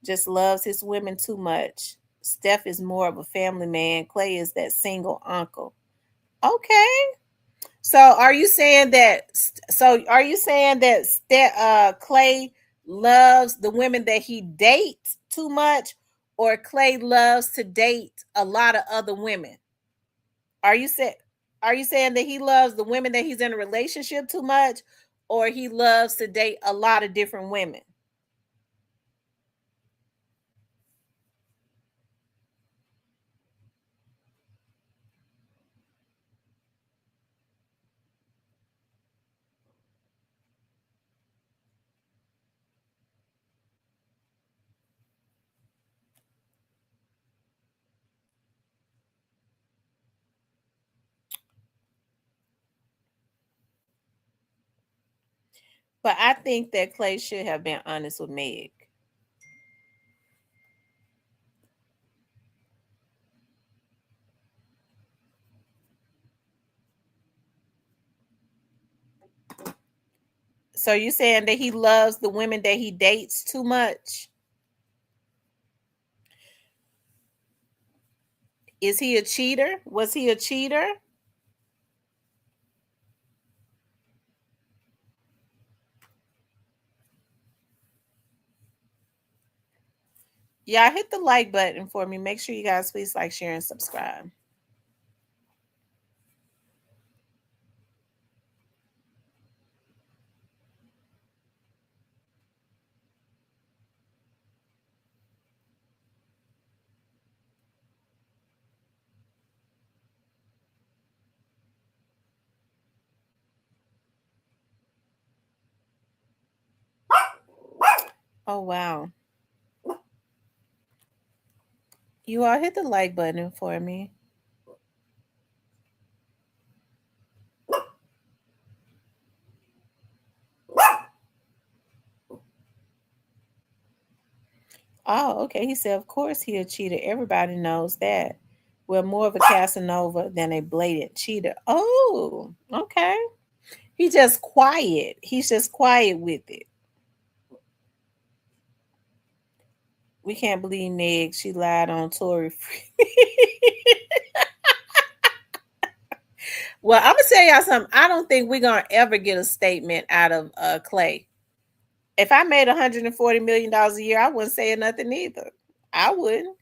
Just loves his women too much. Steph is more of a family man. Clay is that single uncle. Okay. So are you saying that? Clay loves the women that he dates too much, or Clay loves to date a lot of other women? Are you saying? Are you saying that he loves the women that he's in a relationship too much, or he loves to date a lot of different women? But I think that Clay should have been honest with Meg. So you saying that he loves the women that he dates too much? Is he a cheater? Was he a cheater? Yeah, hit the like button for me. Make sure you guys please like, share, and subscribe. Oh wow. You all hit the like button for me. Oh, okay. He said, of course he a cheater. Everybody knows that. We're more of a Casanova than a blatant cheater. Oh, okay. He just quiet. He's just quiet with it. We can't believe Meg. She lied on Tory. Well, I'm gonna tell y'all something. I don't think we're gonna ever get a statement out of Clay. If I made $140 million a year, I wouldn't say nothing either. I wouldn't.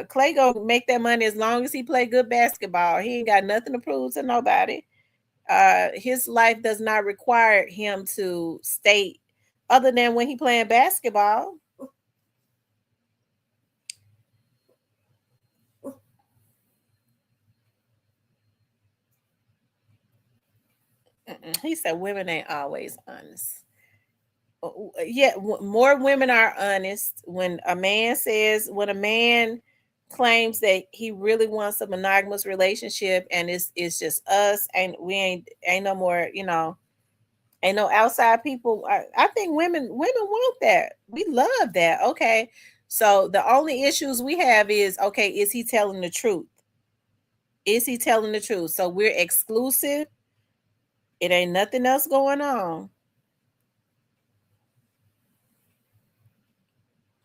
Clay gonna make that money as long as he play good basketball. He ain't got nothing to prove to nobody. His life does not require him to state other than when he playing basketball. He said women ain't always honest. Yeah, more women are honest. When a man claims that he really wants a monogamous relationship and it's just us, and we ain't no more, Ain't no outside people. I think women want that. We love that. Okay. So the only issues we have is, okay, is he telling the truth? Is he telling the truth? So we're exclusive. It ain't nothing else going on.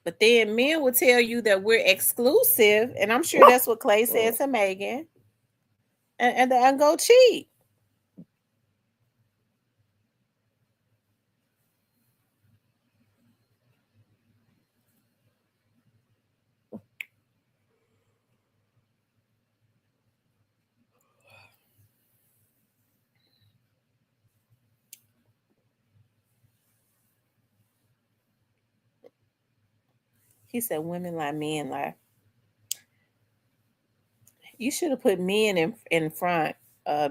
But then men will tell you that we're exclusive, and I'm sure that's what Clay said to Megan, and go cheat. He said women lie, men lie. You should have put men in front,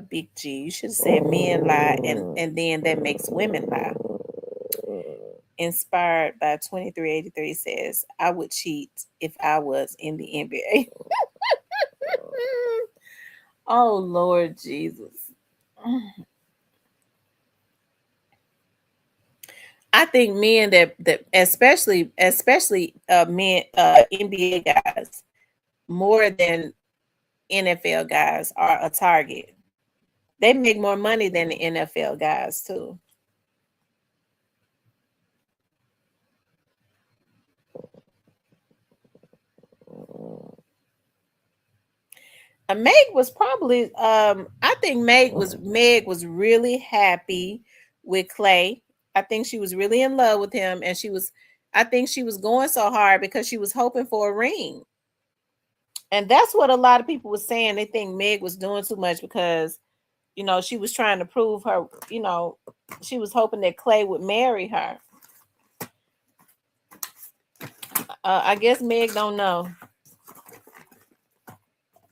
Big G. You should have said men lie, and then that makes women lie. Inspired by 2383 says, I would cheat if I was in the NBA. Oh Lord Jesus. I think men that especially men NBA guys more than NFL guys are a target. They make more money than the NFL guys too. Meg was probably I think Meg was really happy with Clay. I think she was really in love with him, and I think she was going so hard because she was hoping for a ring. And that's what a lot of people were saying. They think Meg was doing too much because, she was trying to prove her, she was hoping that Clay would marry her. I guess Meg don't know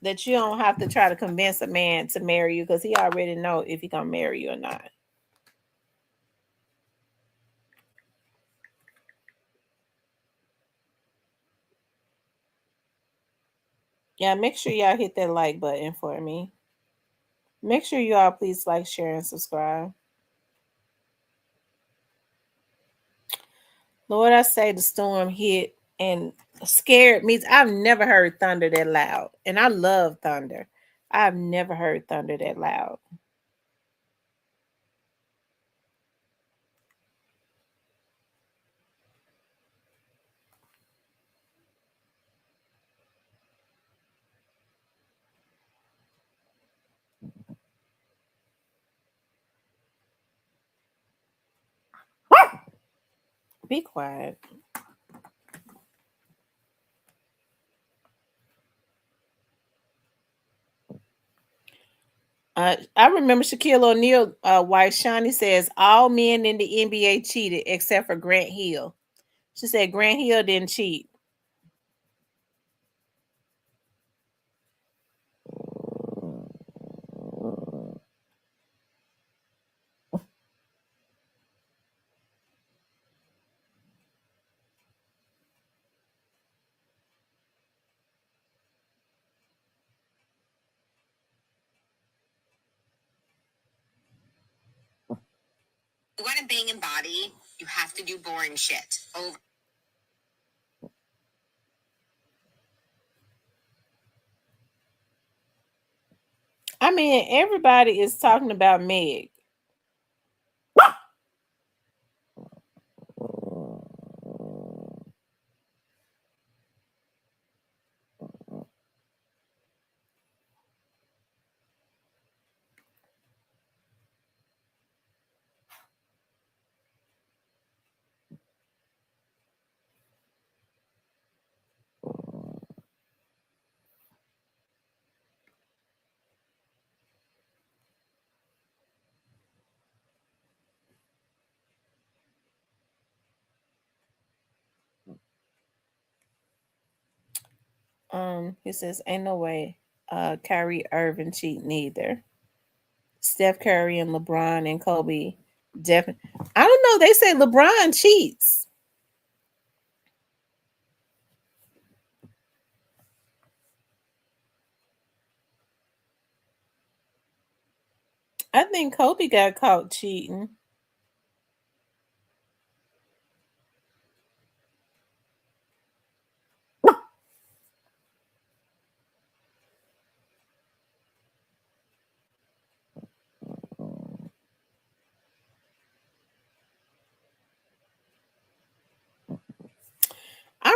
that you don't have to try to convince a man to marry you because he already know if he gonna marry you or not. Yeah, make sure y'all hit that like button for me. Make sure you all please like, share, and subscribe. Lord, I say the storm hit and scared me. I've never heard thunder that loud, and I love thunder. I've never heard thunder that loud. Be quiet. I remember Shaquille O'Neal wife Shawnee says all men in the NBA cheated except for Grant Hill. She said Grant Hill didn't cheat.
You want to bang and body, you have to do boring shit. Over.
I mean, everybody is talking about Meg. He says, ain't no way Kyrie Irving cheat neither. Steph Curry and LeBron and Kobe definitely. I don't know. They say LeBron cheats. I think Kobe got caught cheating.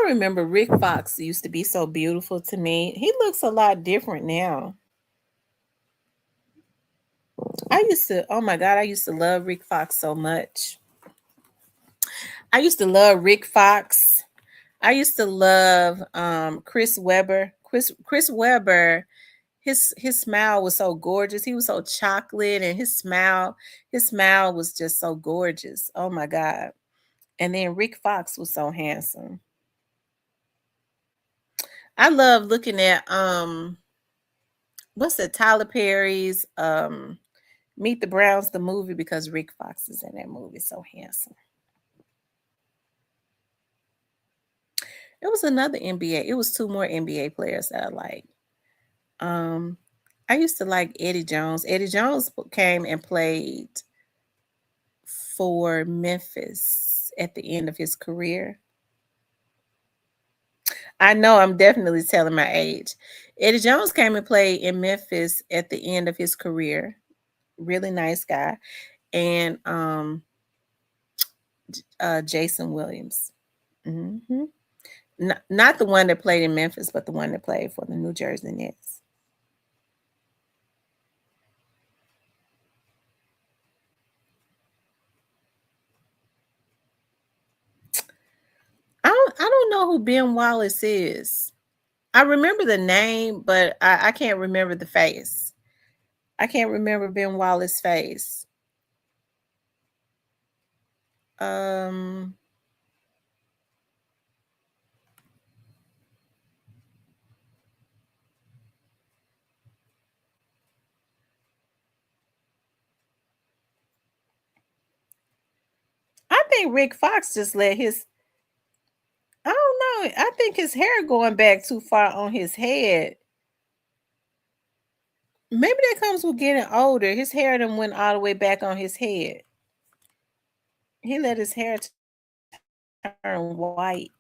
I remember Rick Fox used to be so beautiful to me. He looks a lot different now. Oh my God, I used to love Rick Fox so much. I used to love Rick Fox. I used to love Chris Webber. Chris Webber, his smile was so gorgeous. He was so chocolate, and his smile was just so gorgeous. Oh my God. And then Rick Fox was so handsome. I love looking at what's it, Tyler Perry's Meet the Browns, the movie, because Rick Fox is in that movie, so handsome. It was another NBA. It was two more NBA players that I like. Um, I used to like Eddie Jones. Eddie Jones came and played for Memphis at the end of his career. I know I'm definitely telling my age. Eddie Jones came and played in Memphis at the end of his career. Really nice guy. And Jason Williams. Hmm. Not the one that played in Memphis, but the one that played for the New Jersey Nets. I don't know who Ben Wallace is. I remember the name, but I can't remember the face. I can't remember Ben Wallace's face. Um, I think Rick Fox just let his. I don't know. I think his hair going back too far on his head. Maybe that comes with getting older. His hair done went all the way back on his head. He let his hair turn white.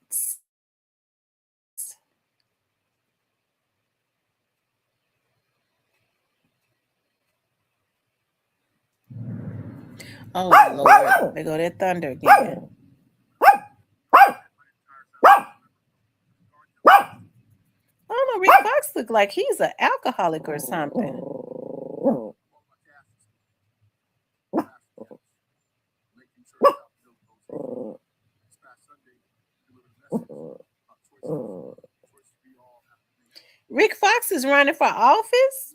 Oh Lord, there go that thunder again. I don't know. Rick Fox look like he's an alcoholic or something. Rick Fox is running for office.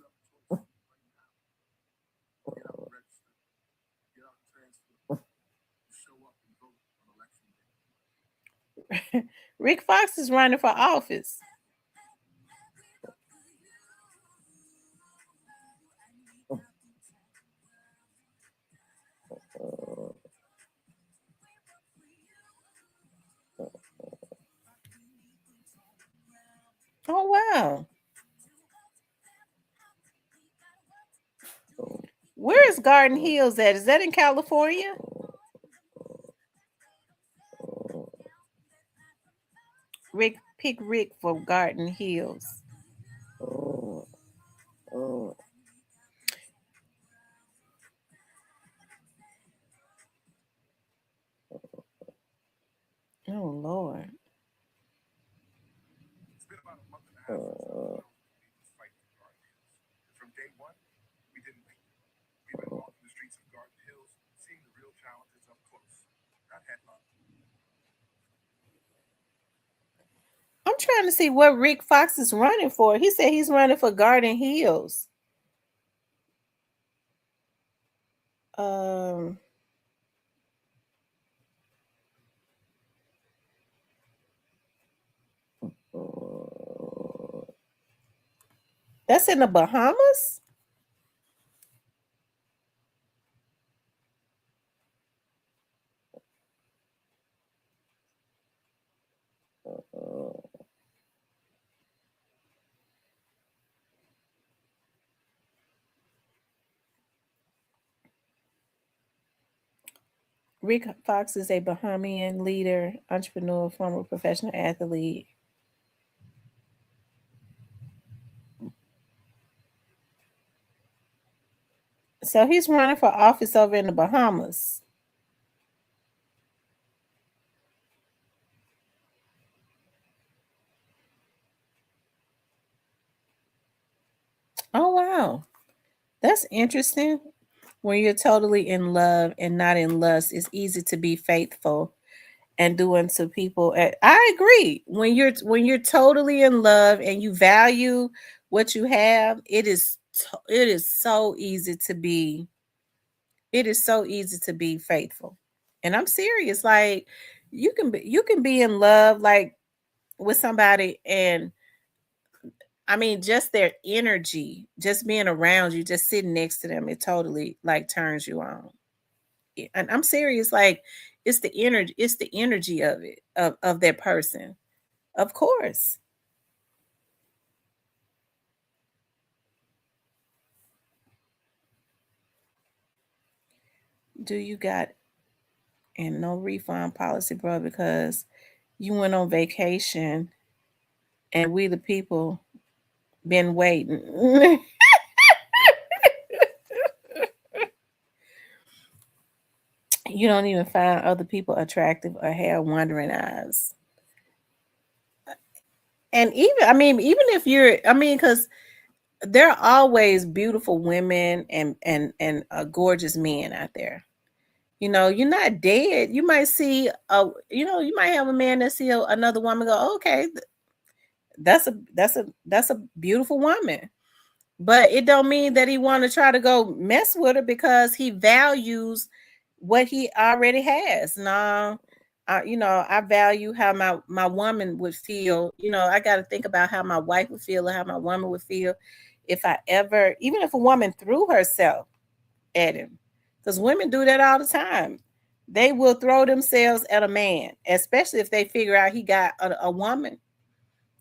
Rick Fox is running for office. Oh wow. Where is Garden Hills at? Is that in California? Pick Rick for Garden Hills. Oh Lord. I'm trying to see what Rick Fox is running for. He said he's running for Garden Hills. Um, that's in the Bahamas. Rick Fox is a Bahamian leader, entrepreneur, former professional athlete. So he's running for office over in the Bahamas. Oh, that's interesting. When you're totally in love and not in lust, it's easy to be faithful and do unto people. I agree. When you're totally in love and you value what you have, it is so easy to be faithful. And I'm serious. Like you can be in love like with somebody, and I mean just their energy, just being around you, just sitting next to them, it totally like turns you on. And I'm serious, like it's the energy of it, of that person. Of course. Do you got and no refund policy, bro, because you went on vacation and we the people been waiting. You don't even find other people attractive or have wandering eyes. And even if because there are always beautiful women and gorgeous men out there. You're not dead. You might see you might have a man that see another woman go, "Oh, okay, that's a beautiful woman." But it don't mean that he want to try to go mess with her because he values what he already has. No, I value how my woman would feel. I got to think about how my wife would feel or how my woman would feel if I ever, even if a woman threw herself at him, because women do that all the time. They will throw themselves at a man, especially if they figure out he got a woman.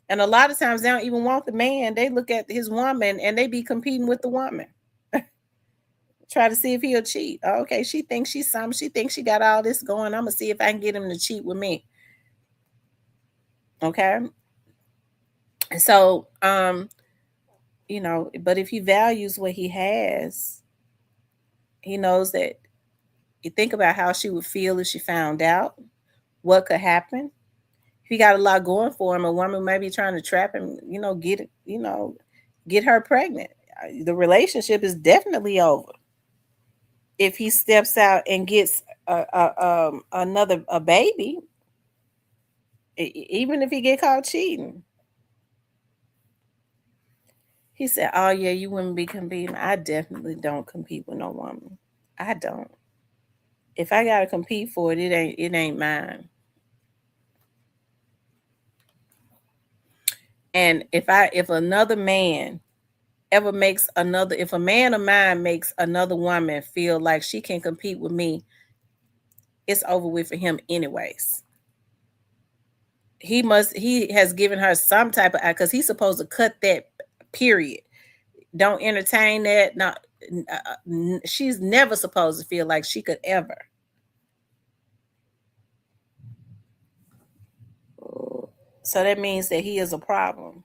And a lot of times they don't even want the man. They look at his woman and they be competing with the woman. Try to see if he'll cheat. Oh, okay, she thinks she's something. She thinks she got all this going. I'm gonna see if I can get him to cheat with me. Okay. So, but if he values what he has, he knows that. You think about how she would feel if she found out what could happen. If he got a lot going for him, a woman might be trying to trap him, get her pregnant. The relationship is definitely over if he steps out and gets another a baby, even if he get caught cheating. He said, "Oh yeah, you wouldn't be competing." I definitely don't compete with no woman. I don't. If I gotta compete for it, it ain't mine. And if another man ever makes another, if a man of mine makes another woman feel like she can compete with me, it's over with for him anyways. He has given her some type of, because he's supposed to cut that, period. Don't entertain that. Not she's never supposed to feel like she could ever. So that means that he is a problem.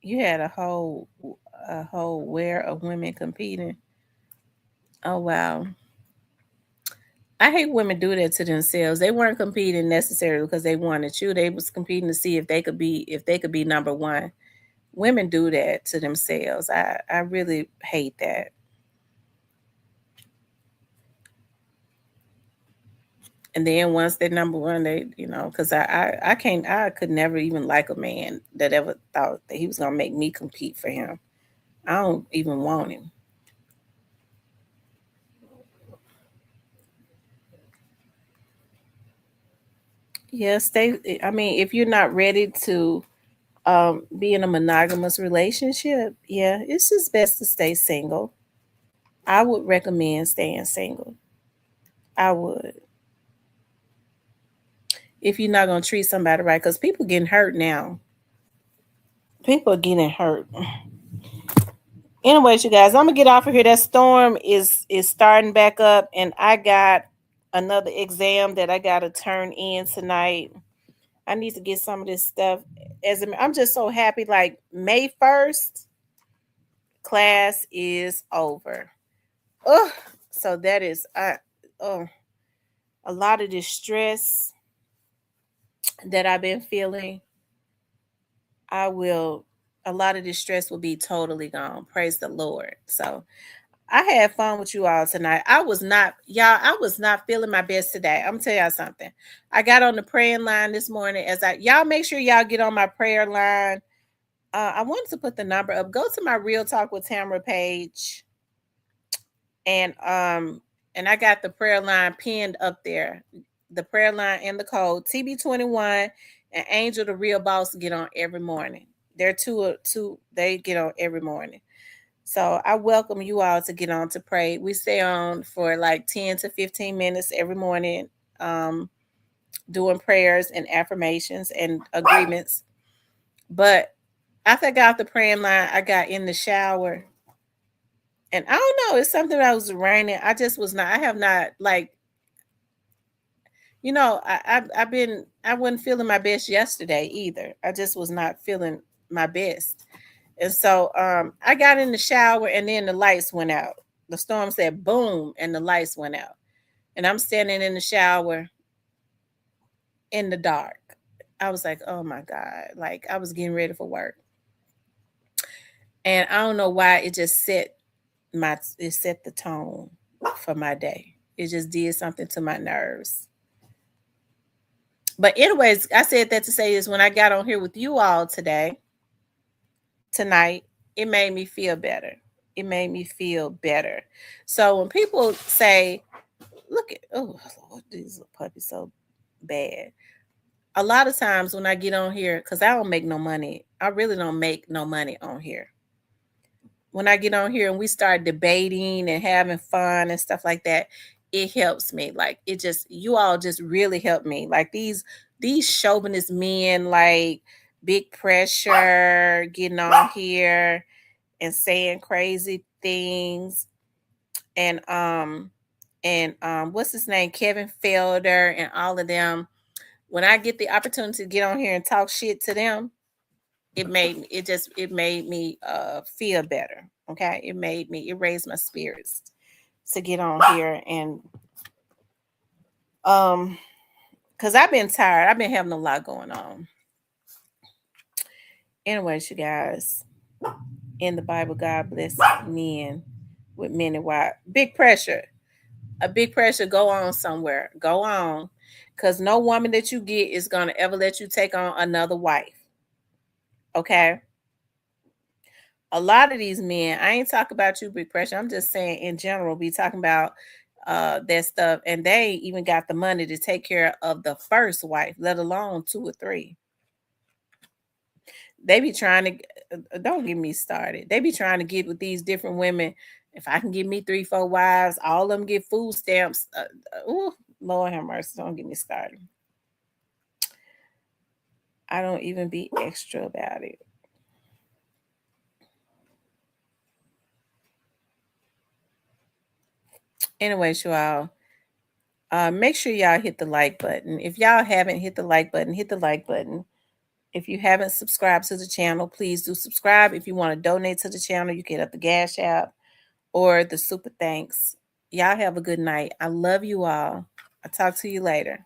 You had a whole where of women competing. Oh wow. I hate women do that to themselves. They weren't competing necessarily because they wanted you. They was competing to see if they could be number one. Women do that to themselves. I really hate that. And then once they're number one, because I can't, I could never even like a man that ever thought that he was gonna make me compete for him. I don't even want him. Yes, I mean, if you're not ready to be in a monogamous relationship, yeah, it's just best to stay single. I would recommend staying single. I would, if you're not gonna treat somebody right, because people getting hurt now. People are getting hurt. Anyways, you guys, I'm gonna get off of here. That storm is starting back up, and I got another exam that I gotta turn in tonight. I need to get some of this stuff. I'm just so happy. Like May 1st, class is over. Oh, so that is oh, a lot of this stress that I've been feeling. A lot of this stress will be totally gone. Praise the Lord. So I had fun with you all tonight. I was not feeling my best today. I'm gonna tell y'all something. I got on the praying line this morning. Y'all make sure y'all get on my prayer line. I wanted to put the number up. Go to my Real Talk with Tamara page, and I got the prayer line pinned up there. The prayer line and the code TB21 and Angel the Real Boss get on every morning. They're two. They get on every morning. So I welcome you all to get on to pray. We stay on for like 10 to 15 minutes every morning, doing prayers and affirmations and agreements. But after I got off the praying line, I got in the shower. And I don't know, it's something that was raining. I just was not, I have not like, I wasn't feeling my best yesterday either. I just was not feeling my best. And so I got in the shower and then the lights went out. The storm said boom and the lights went out. And I'm standing in the shower in the dark. I was like, oh my God. Like I was getting ready for work. And I don't know why it just set the tone for my day. It just did something to my nerves. But anyways, I said that to say is when I got on here with you all tonight, it made me feel better. It made me feel better. So when people say, look at, oh Lord, these puppies so bad. A lot of times when I get on here, because I don't make no money, I really don't make no money on here. When I get on here and we start debating and having fun and stuff like that, it helps me. Like you all just really help me. Like these chauvinist men, like Big Pressure, getting on here and saying crazy things, and what's his name, Kevin Felder, and all of them. When I get the opportunity to get on here and talk shit to them, it made me feel better. Okay, it raised my spirits to get on here and because I've been tired. I've been having a lot going on. Anyways, you guys, in the Bible, God bless men with many wives. Big Pressure. A Big Pressure, go on somewhere. Go on. Because no woman that you get is going to ever let you take on another wife. Okay? A lot of these men, I ain't talking about you, Big Pressure. I'm just saying in general, be talking about that stuff. And they ain't even got the money to take care of the first wife, let alone 2 or 3. They be trying to, don't get me started. They be trying to get with these different women. If I can get me 3, 4 wives, all of them get food stamps. Oh, Lord have mercy. Don't get me started. I don't even be extra about it. Anyways, you all, make sure y'all hit the like button. If y'all haven't hit the like button, hit the like button. If you haven't subscribed to the channel, please do subscribe. If you want to donate to the channel, you can hit up the Cash App or the Super Thanks. Y'all have a good night. I love you all. I'll talk to you later.